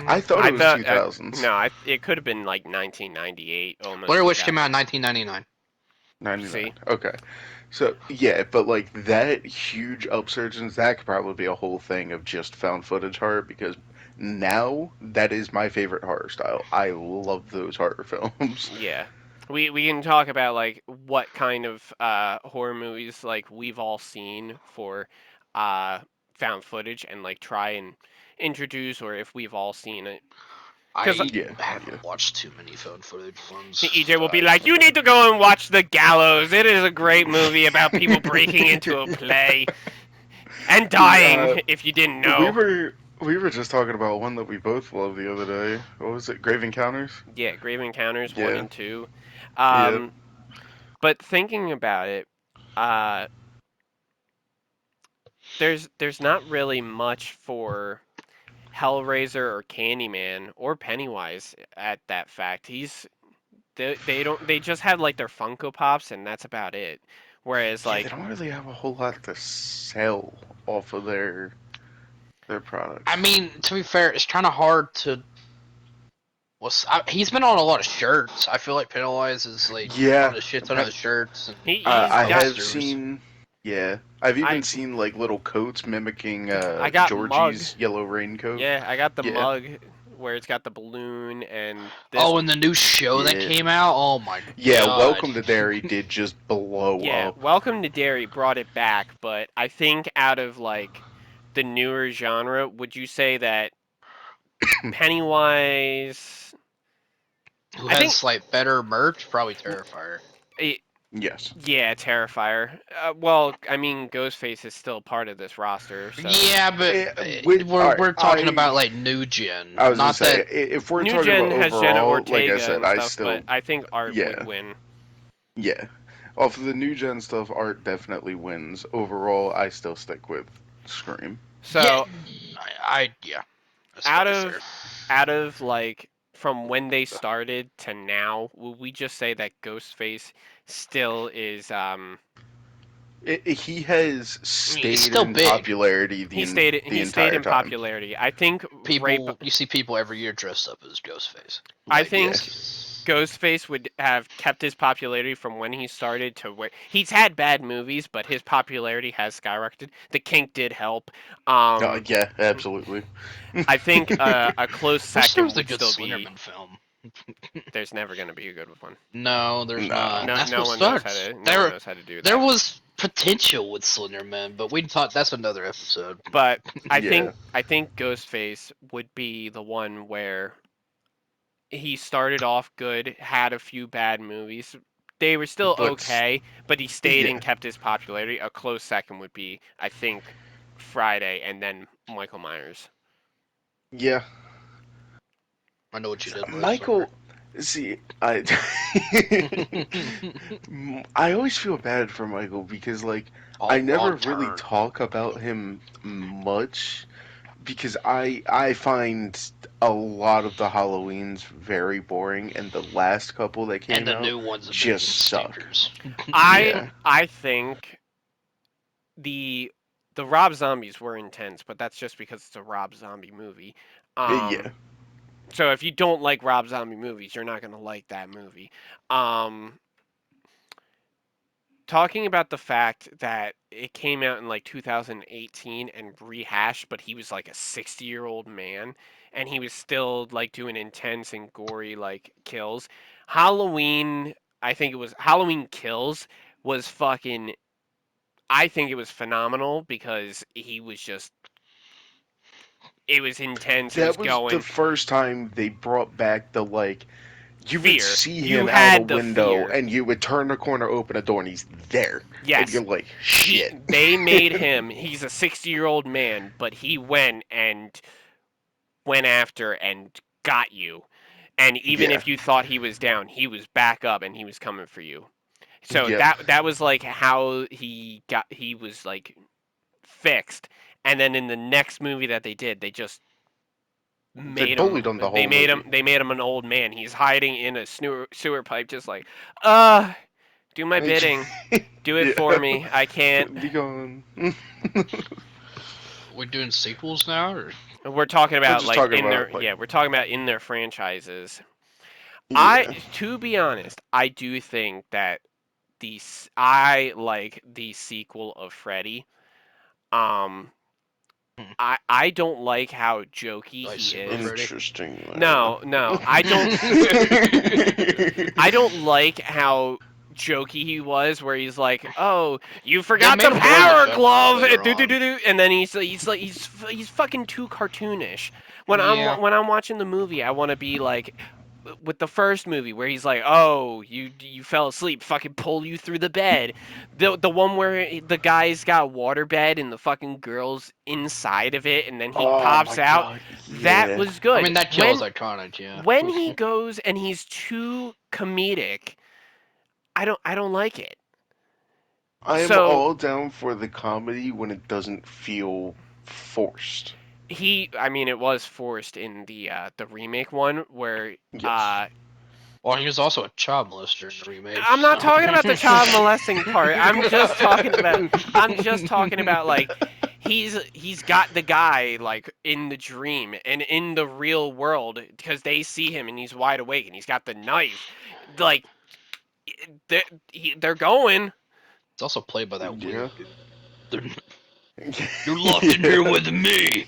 [SPEAKER 2] I thought it
[SPEAKER 1] I
[SPEAKER 2] was
[SPEAKER 1] thought
[SPEAKER 2] 2000s.
[SPEAKER 1] no, it could have been like 1998, almost
[SPEAKER 3] Blair Witch came out
[SPEAKER 1] 2000.
[SPEAKER 3] in 1999.
[SPEAKER 2] 99.
[SPEAKER 1] See,
[SPEAKER 2] Okay. So, yeah, but like that huge upsurge, and that could probably be a whole thing of just found footage horror because now that is my favorite horror style. I love those horror films.
[SPEAKER 1] yeah, we can talk about like what kind of horror movies like we've all seen for uh found footage and like try and introduce or if we've all seen it. Because
[SPEAKER 3] I
[SPEAKER 2] Yeah, yeah.
[SPEAKER 3] haven't watched too many found footage ones.
[SPEAKER 1] EJ will be like, "You need to go and watch The Gallows. It is a great movie about people breaking into a play and
[SPEAKER 2] Dude,
[SPEAKER 1] dying. If you didn't
[SPEAKER 2] we
[SPEAKER 1] know."
[SPEAKER 2] were we were just talking about one that we both loved the other day. What was it? Grave Encounters?
[SPEAKER 1] Yeah, Grave Encounters one
[SPEAKER 2] Yeah.
[SPEAKER 1] and two.
[SPEAKER 2] Yeah.
[SPEAKER 1] Um, but thinking about it, uh, there's not really much for Hellraiser or Candyman or Pennywise at that fact. They just have like their Funko Pops and that's about it. Whereas
[SPEAKER 2] Yeah, they
[SPEAKER 1] like
[SPEAKER 2] don't really have a whole lot to sell off of their products.
[SPEAKER 3] I mean, to be fair, it's kind of hard to. He's been on a lot of shirts. I feel like Pennywise is like
[SPEAKER 2] Yeah,
[SPEAKER 3] on a shit ton of shirts and
[SPEAKER 1] he's
[SPEAKER 2] I
[SPEAKER 1] got
[SPEAKER 2] have
[SPEAKER 3] posters.
[SPEAKER 2] seen. Yeah, I've even
[SPEAKER 1] I
[SPEAKER 2] seen like little coats mimicking
[SPEAKER 1] I got mug.
[SPEAKER 2] Georgie's yellow raincoat.
[SPEAKER 1] Yeah, I got the
[SPEAKER 2] Yeah,
[SPEAKER 1] mug where it's got the balloon and this.
[SPEAKER 3] Oh, and the new show that
[SPEAKER 2] yeah,
[SPEAKER 3] came out. Oh my
[SPEAKER 2] yeah.
[SPEAKER 3] god.
[SPEAKER 2] Welcome to Derry did just blow
[SPEAKER 1] Yeah,
[SPEAKER 2] up.
[SPEAKER 1] Welcome to Derry brought it back, but I think out of like the newer genre, would you say that Pennywise?
[SPEAKER 3] Who
[SPEAKER 1] I think,
[SPEAKER 3] has like better merch? Probably Terrifier.
[SPEAKER 1] eh,
[SPEAKER 2] Yes.
[SPEAKER 1] yeah, Terrifier. Well, I mean, Ghostface is still part of this roster, so
[SPEAKER 3] Yeah, but
[SPEAKER 2] Alright,
[SPEAKER 3] we're talking about like new gen,
[SPEAKER 2] I was gonna
[SPEAKER 3] not
[SPEAKER 2] say
[SPEAKER 3] that.
[SPEAKER 2] if we're
[SPEAKER 1] New
[SPEAKER 2] talking
[SPEAKER 1] Gen
[SPEAKER 2] about
[SPEAKER 1] has Jenna
[SPEAKER 2] overall, like I
[SPEAKER 1] Ortega
[SPEAKER 2] said,
[SPEAKER 1] and
[SPEAKER 2] I
[SPEAKER 1] stuff, but
[SPEAKER 2] still
[SPEAKER 1] I think Art would
[SPEAKER 2] yeah
[SPEAKER 1] win.
[SPEAKER 2] yeah. Off of the new gen stuff, art definitely wins. Overall, I still stick with Scream.
[SPEAKER 3] Yeah,
[SPEAKER 1] So
[SPEAKER 3] yeah. That's
[SPEAKER 1] out
[SPEAKER 3] probably fair.
[SPEAKER 1] of like from when they started to now, would we just say that Ghostface still is
[SPEAKER 2] He has
[SPEAKER 3] I mean, it's
[SPEAKER 2] stayed
[SPEAKER 3] still
[SPEAKER 2] in
[SPEAKER 3] big.
[SPEAKER 2] popularity the
[SPEAKER 1] he stayed
[SPEAKER 2] entire
[SPEAKER 1] in
[SPEAKER 2] time.
[SPEAKER 1] popularity. I think right
[SPEAKER 3] You see people every year dressed up as Ghostface.
[SPEAKER 1] I
[SPEAKER 3] Like,
[SPEAKER 1] think
[SPEAKER 2] Yeah,
[SPEAKER 1] Ghostface would have kept his popularity from when he started to where he's had bad movies, but his popularity has skyrocketed. The Kink did help.
[SPEAKER 2] yeah, absolutely.
[SPEAKER 1] I think a close
[SPEAKER 3] wish there
[SPEAKER 1] second
[SPEAKER 3] was a
[SPEAKER 1] would
[SPEAKER 3] good
[SPEAKER 1] still be.
[SPEAKER 3] Slenderman film.
[SPEAKER 1] There's never going to be a good one.
[SPEAKER 3] No, there's not.
[SPEAKER 2] No.
[SPEAKER 3] And
[SPEAKER 1] No,
[SPEAKER 3] that's what sucks.
[SPEAKER 1] no one knows how to do
[SPEAKER 3] There
[SPEAKER 1] that.
[SPEAKER 3] was potential with Slenderman, but we thought that's another episode.
[SPEAKER 1] But
[SPEAKER 2] Yeah,
[SPEAKER 1] I think Ghostface would be the one where he started off good, had a few bad movies. They were still
[SPEAKER 2] but
[SPEAKER 1] okay, but he stayed and
[SPEAKER 2] yeah,
[SPEAKER 1] kept his popularity. A close second would be, I think, Friday and then Michael Myers.
[SPEAKER 2] yeah.
[SPEAKER 3] I know what you did last summer.
[SPEAKER 2] Michael, see, I I always feel bad for Michael because like
[SPEAKER 3] Oh,
[SPEAKER 2] I never
[SPEAKER 3] wrong
[SPEAKER 2] really
[SPEAKER 3] turn.
[SPEAKER 2] talk about him much because I find a lot of the Halloweens very boring, and the last couple that
[SPEAKER 3] And
[SPEAKER 2] came
[SPEAKER 3] the
[SPEAKER 2] out
[SPEAKER 3] new ones have been
[SPEAKER 2] just suck.
[SPEAKER 3] stinkers.
[SPEAKER 2] Yeah.
[SPEAKER 1] I think the Rob Zombies were intense, but that's just because it's a Rob Zombie movie.
[SPEAKER 2] Yeah.
[SPEAKER 1] So if you don't like Rob Zombie movies, you're not gonna like that movie. Um, Talking about the fact that it came out in like 2018 and rehashed, but he was like a 60-year-old man, and he was still like doing intense and gory like kills. Halloween, I think it was Halloween Kills was fucking. I think it was phenomenal because he was just. It was intense. It was
[SPEAKER 2] That was the
[SPEAKER 1] going
[SPEAKER 2] first time they brought back the like you would
[SPEAKER 1] fear.
[SPEAKER 2] see
[SPEAKER 1] You
[SPEAKER 2] him out a
[SPEAKER 1] had the
[SPEAKER 2] window
[SPEAKER 1] fear.
[SPEAKER 2] and you would turn the corner, open a door, and he's there. And
[SPEAKER 1] Yes,
[SPEAKER 2] you're like, shit.
[SPEAKER 1] they made him. He's a 60-year-old man, but he went after and got you. And even
[SPEAKER 2] Yeah.
[SPEAKER 1] if you thought he was down, he was back up and he was coming for you. So
[SPEAKER 2] Yep.
[SPEAKER 1] that was like how he was like fixed. And then in the next movie that they did, they just
[SPEAKER 2] They bullied him the whole movie.
[SPEAKER 1] they made him an old man. He's hiding in a sewer pipe just like, do my bidding. Do it for
[SPEAKER 2] Yeah.
[SPEAKER 1] me. I can't.
[SPEAKER 2] Be gone.
[SPEAKER 3] We're doing sequels now, or
[SPEAKER 1] We're talking
[SPEAKER 2] We're
[SPEAKER 1] about
[SPEAKER 2] just
[SPEAKER 1] like
[SPEAKER 2] talking about like
[SPEAKER 1] we're talking about in their franchises.
[SPEAKER 2] yeah.
[SPEAKER 1] To be honest, I do think that I like the sequel of Freddy. Um,
[SPEAKER 3] Hmm.
[SPEAKER 1] I don't like how jokey
[SPEAKER 3] like
[SPEAKER 1] he
[SPEAKER 3] Super
[SPEAKER 1] is.
[SPEAKER 3] Freddy?
[SPEAKER 2] Interesting.
[SPEAKER 1] No, I don't like how jokey he was, where he's like, "Oh, you
[SPEAKER 3] They
[SPEAKER 1] forgot
[SPEAKER 3] made
[SPEAKER 1] the
[SPEAKER 3] him more
[SPEAKER 1] power
[SPEAKER 3] defensible
[SPEAKER 1] glove,"
[SPEAKER 3] later on.
[SPEAKER 1] and then he's fucking too cartoonish.
[SPEAKER 3] Yeah.
[SPEAKER 1] When I'm watching the movie, I want to be like with the first movie where he's like, "Oh, you fell asleep, fucking pull you through the bed." The one where the guy's got water bed and the fucking girl's inside of it, and then he
[SPEAKER 2] Oh
[SPEAKER 1] pops
[SPEAKER 2] my
[SPEAKER 1] out.
[SPEAKER 2] god.
[SPEAKER 1] That
[SPEAKER 2] Yeah.
[SPEAKER 1] was good.
[SPEAKER 3] I mean, that kill is iconic, yeah.
[SPEAKER 1] When he goes and he's too comedic, I don't like it.
[SPEAKER 2] I am
[SPEAKER 1] So
[SPEAKER 2] all down for the comedy when it doesn't feel forced.
[SPEAKER 1] I mean, it was forced in the remake one where
[SPEAKER 2] Yes.
[SPEAKER 3] Well, he was also a child molester in the remake.
[SPEAKER 1] I'm not
[SPEAKER 3] So.
[SPEAKER 1] talking about the child molesting part. I'm just talking about like he's got the guy like in the dream and in the real world because they see him and he's wide awake and he's got the knife. Like they're, they're going.
[SPEAKER 3] It's also played by that
[SPEAKER 2] Yeah.
[SPEAKER 3] weird dude. You're locked in here with me.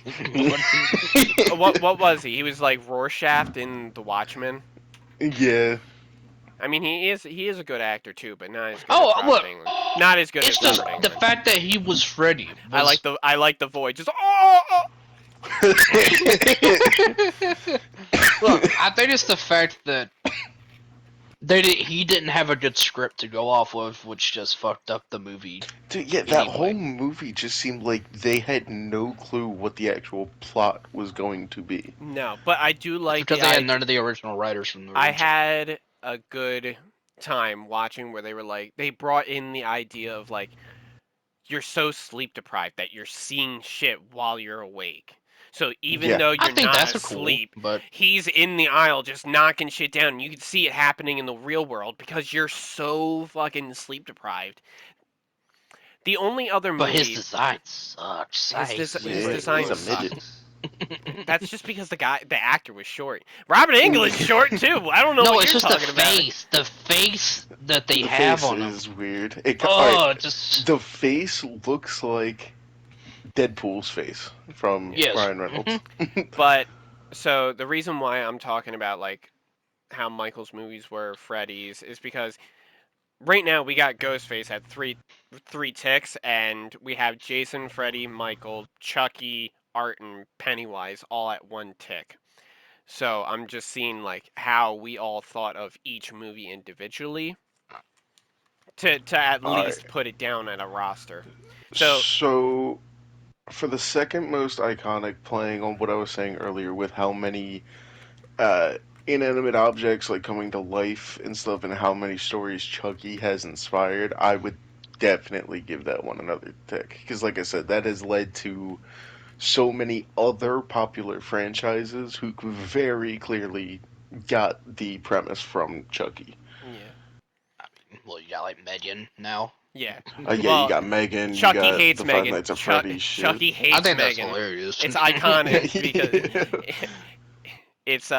[SPEAKER 1] What was he? He was like Rorschach in The Watchmen.
[SPEAKER 2] Yeah.
[SPEAKER 1] I mean, he is a good actor too, but not as good as
[SPEAKER 3] Oh,
[SPEAKER 1] Robert
[SPEAKER 3] look.
[SPEAKER 1] Englund. Not as good
[SPEAKER 3] It's
[SPEAKER 1] as
[SPEAKER 3] just
[SPEAKER 1] Robert
[SPEAKER 3] the
[SPEAKER 1] Englund.
[SPEAKER 3] fact that he was Freddy.
[SPEAKER 1] I
[SPEAKER 3] Was...
[SPEAKER 1] like the void. Just oh.
[SPEAKER 3] Look, I think it's the fact that he didn't have a good script to go off of, which just fucked up the movie.
[SPEAKER 2] Dude, yeah, that
[SPEAKER 3] Anyway.
[SPEAKER 2] whole movie just seemed like they had no clue what the actual plot was going to be.
[SPEAKER 1] No, but I do
[SPEAKER 3] It's
[SPEAKER 1] like
[SPEAKER 3] because
[SPEAKER 1] the
[SPEAKER 3] they had
[SPEAKER 1] idea.
[SPEAKER 3] none of the original writers from the
[SPEAKER 1] I
[SPEAKER 3] original.
[SPEAKER 1] had a good time watching where they were like they brought in the idea of like you're so sleep deprived that you're seeing shit while you're awake. So even
[SPEAKER 2] Yeah.
[SPEAKER 1] though
[SPEAKER 3] I
[SPEAKER 1] you're
[SPEAKER 3] think
[SPEAKER 1] not
[SPEAKER 3] that's a cool,
[SPEAKER 1] asleep,
[SPEAKER 3] but
[SPEAKER 1] he's in the aisle just knocking shit down. You can see it happening in the real world because you're so fucking sleep deprived. The only other
[SPEAKER 3] his
[SPEAKER 1] movie
[SPEAKER 3] design sucks. I
[SPEAKER 1] his
[SPEAKER 3] hate
[SPEAKER 1] his
[SPEAKER 2] Yeah,
[SPEAKER 3] it.
[SPEAKER 1] design
[SPEAKER 2] he's a
[SPEAKER 3] It
[SPEAKER 2] midget.
[SPEAKER 1] sucked.
[SPEAKER 3] sucks.
[SPEAKER 1] That's just because the actor was short. Robert Englund's short too. I don't know
[SPEAKER 3] No,
[SPEAKER 1] what
[SPEAKER 3] it's
[SPEAKER 1] you're
[SPEAKER 3] just the
[SPEAKER 1] talking about.
[SPEAKER 3] face. The face that they
[SPEAKER 2] The
[SPEAKER 3] have
[SPEAKER 2] face
[SPEAKER 3] on him.
[SPEAKER 2] is weird.
[SPEAKER 3] Oh, just
[SPEAKER 2] The face looks like Deadpool's face from
[SPEAKER 1] Yeah.
[SPEAKER 3] yes.
[SPEAKER 2] Ryan Reynolds.
[SPEAKER 1] But so the reason why I'm talking about like how Michael's movies were Freddy's is because right now we got Ghostface at three ticks, and we have Jason, Freddy, Michael, Chucky, Art, and Pennywise all at one tick. So I'm just seeing like how we all thought of each movie individually to at
[SPEAKER 2] All right.
[SPEAKER 1] least put it down at a roster. So
[SPEAKER 2] So, for the second most iconic, playing on what I was saying earlier with how many uh, inanimate objects like coming to life and stuff, and how many stories Chucky has inspired, I would definitely give that one another tick. Because, like I said, that has led to so many other popular franchises who very clearly got the premise from Chucky.
[SPEAKER 1] Yeah.
[SPEAKER 3] Well, you got like Megan now.
[SPEAKER 1] Yeah.
[SPEAKER 2] Yeah, you
[SPEAKER 1] Well,
[SPEAKER 2] got Megan, you
[SPEAKER 1] Chucky
[SPEAKER 2] got
[SPEAKER 1] hates
[SPEAKER 2] the Five
[SPEAKER 1] Megan.
[SPEAKER 2] Nights at Freddy's shit.
[SPEAKER 1] Chucky
[SPEAKER 3] I
[SPEAKER 1] hates
[SPEAKER 3] think that's
[SPEAKER 1] Megan.
[SPEAKER 3] hilarious.
[SPEAKER 1] It's iconic because
[SPEAKER 2] Yeah.
[SPEAKER 1] it's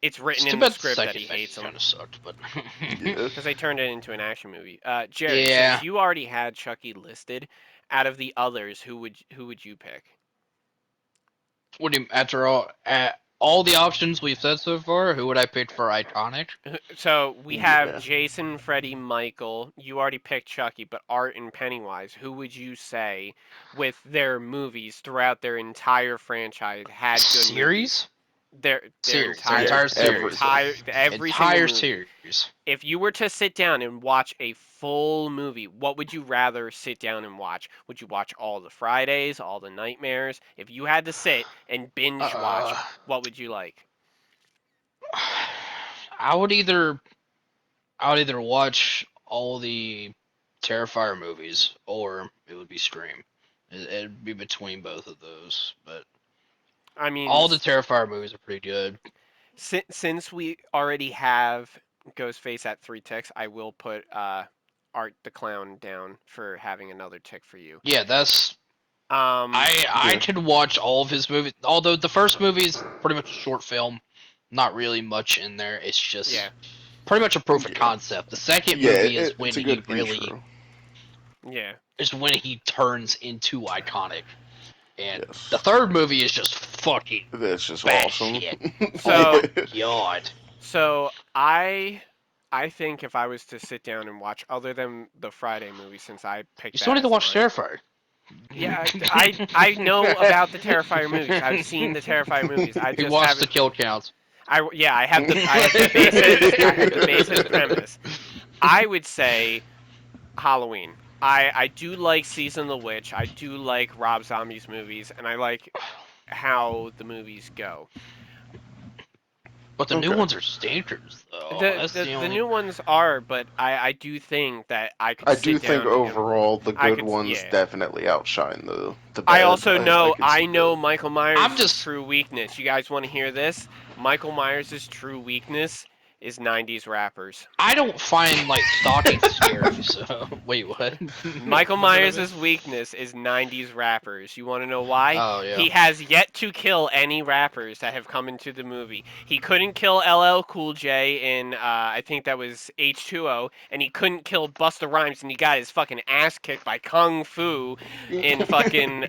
[SPEAKER 1] it's written
[SPEAKER 3] It's too
[SPEAKER 1] in the
[SPEAKER 3] bad the
[SPEAKER 1] script that
[SPEAKER 3] second
[SPEAKER 1] he
[SPEAKER 3] movie
[SPEAKER 1] hates him
[SPEAKER 3] kind of sucked, but
[SPEAKER 2] Yeah.
[SPEAKER 1] because they turned it into an action movie. Jared,
[SPEAKER 3] yeah.
[SPEAKER 1] since you already had Chucky listed, out of the others, who would you pick?
[SPEAKER 3] What do you, after all the options we've said so far, who would I pick for iconic?
[SPEAKER 1] So we have
[SPEAKER 2] Yeah.
[SPEAKER 1] Jason, Freddy, Michael. You already picked Chucky, but Art and Pennywise. Who would you say, with their movies throughout their entire franchise, had good movies?
[SPEAKER 3] Series?
[SPEAKER 1] Their
[SPEAKER 3] Series. Their
[SPEAKER 1] entire
[SPEAKER 3] entire
[SPEAKER 1] their
[SPEAKER 3] series.
[SPEAKER 1] every single
[SPEAKER 3] Entire
[SPEAKER 1] movie.
[SPEAKER 3] series.
[SPEAKER 1] If you were to sit down and watch a full movie, what would you rather sit down and watch? Would you watch all the Fridays, all the Nightmares? If you had to sit and binge watch,
[SPEAKER 3] Uh,
[SPEAKER 1] what would you like?
[SPEAKER 3] I would either watch all the Terrifier movies or it would be Scream. It'd be between both of those, but
[SPEAKER 1] I mean,
[SPEAKER 3] all the Terrifier movies are pretty good.
[SPEAKER 1] since we already have Ghostface at 3 ticks, I will put Art the Clown down for having another tick for you.
[SPEAKER 3] Yeah, that's
[SPEAKER 1] Um,
[SPEAKER 3] I
[SPEAKER 2] Yeah.
[SPEAKER 3] could watch all of his movies. Although the first movie is pretty much a short film, not really much in there. It's just
[SPEAKER 1] yeah,
[SPEAKER 3] pretty much a proof of
[SPEAKER 2] Yeah.
[SPEAKER 3] concept. The second
[SPEAKER 2] Yeah,
[SPEAKER 3] movie is when
[SPEAKER 2] it's a
[SPEAKER 3] he
[SPEAKER 2] good
[SPEAKER 3] really
[SPEAKER 2] intro.
[SPEAKER 1] yeah.
[SPEAKER 3] turns into iconic. And
[SPEAKER 2] Yes.
[SPEAKER 3] the third movie is just fucking
[SPEAKER 2] That's just
[SPEAKER 3] bad
[SPEAKER 2] awesome.
[SPEAKER 3] shit.
[SPEAKER 1] So-
[SPEAKER 3] Oh my god.
[SPEAKER 1] So I think if I was to sit down and watch, other than the Friday movie, since I picked
[SPEAKER 3] You
[SPEAKER 1] that
[SPEAKER 3] still need to
[SPEAKER 1] as
[SPEAKER 3] watch
[SPEAKER 1] mine.
[SPEAKER 3] Terrifier.
[SPEAKER 1] Yeah, I know about the Terrifier movies. I've seen the Terrifier movies. I
[SPEAKER 3] He
[SPEAKER 1] just
[SPEAKER 3] watched the
[SPEAKER 1] haven't.
[SPEAKER 3] kill counts.
[SPEAKER 1] I have the basis premise. I would say Halloween. I do like Season of the Witch. I do like Rob Zombie's movies, and I like how the movies go.
[SPEAKER 3] But the new
[SPEAKER 2] Okay.
[SPEAKER 3] ones are stinkers, though. That's the
[SPEAKER 1] The
[SPEAKER 3] only.
[SPEAKER 1] new ones are, but I do think that I could
[SPEAKER 2] I do
[SPEAKER 1] sit
[SPEAKER 2] think
[SPEAKER 1] down and
[SPEAKER 2] overall the
[SPEAKER 1] I
[SPEAKER 2] good
[SPEAKER 1] could
[SPEAKER 2] ones
[SPEAKER 1] yeah.
[SPEAKER 2] definitely outshine the bad.
[SPEAKER 1] I also know
[SPEAKER 2] could see that.
[SPEAKER 1] Michael Myers'
[SPEAKER 3] I'm just-
[SPEAKER 1] true weakness. You guys want to hear this? Michael Myers' true weakness is 90s rappers.
[SPEAKER 3] I don't find like stalking scary. So wait, what?
[SPEAKER 1] Michael Myers' weakness is 90s rappers. You want to know why?
[SPEAKER 3] Oh yeah.
[SPEAKER 1] He has yet to kill any rappers that have come into the movie. He couldn't kill LL Cool J in, I think that was H2O, and he couldn't kill Busta Rhymes, and he got his fucking ass kicked by Kung Fu in fucking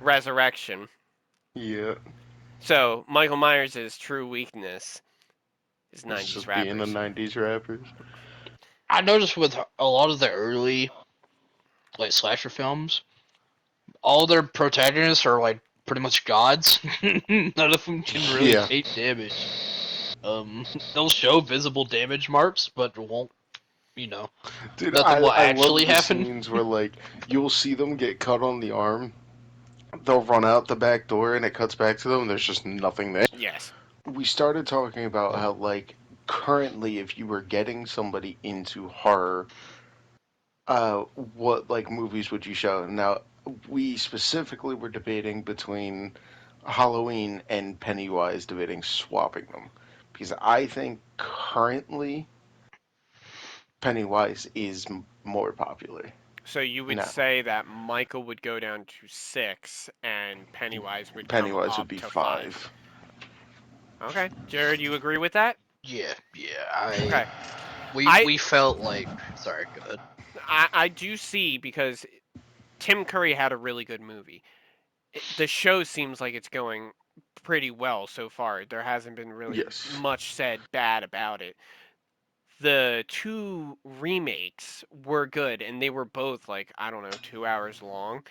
[SPEAKER 1] Resurrection.
[SPEAKER 2] Yeah,
[SPEAKER 1] So, Michael Myers' true weakness is
[SPEAKER 2] it's
[SPEAKER 1] 90s
[SPEAKER 2] just being the
[SPEAKER 1] rappers.
[SPEAKER 2] '90s rappers.
[SPEAKER 3] I noticed with a lot of the early like slasher films, all their protagonists are like pretty much gods. None of them can really
[SPEAKER 2] Yeah.
[SPEAKER 3] take damage. They'll show visible damage marks, but won't, you know,
[SPEAKER 2] Dude,
[SPEAKER 3] nothing will
[SPEAKER 2] I love
[SPEAKER 3] actually
[SPEAKER 2] the
[SPEAKER 3] happen.
[SPEAKER 2] scenes where like you'll see them get cut on the arm. They'll run out the back door and it cuts back to them. And there's just nothing there.
[SPEAKER 1] Yes.
[SPEAKER 2] We started talking about how like currently if you were getting somebody into horror, what like movies would you show? Now we specifically were debating between Halloween and Pennywise, debating swapping them because I think currently Pennywise is more popular.
[SPEAKER 1] So you would
[SPEAKER 2] No,
[SPEAKER 1] say that Michael would go down to 6 and Pennywise would come
[SPEAKER 2] Pennywise would
[SPEAKER 1] up
[SPEAKER 2] be
[SPEAKER 1] to 5.
[SPEAKER 2] 5.
[SPEAKER 1] Okay. Jared, you agree with that?
[SPEAKER 3] Yeah.
[SPEAKER 1] Okay.
[SPEAKER 3] We felt like. Sorry, go ahead.
[SPEAKER 1] I do see, because Tim Curry had a really good movie. The show seems like it's going pretty well so far. There hasn't been really
[SPEAKER 2] Yes.
[SPEAKER 1] much said bad about it. The 2 remakes were good, and they were both like, I don't know, 2 hours long.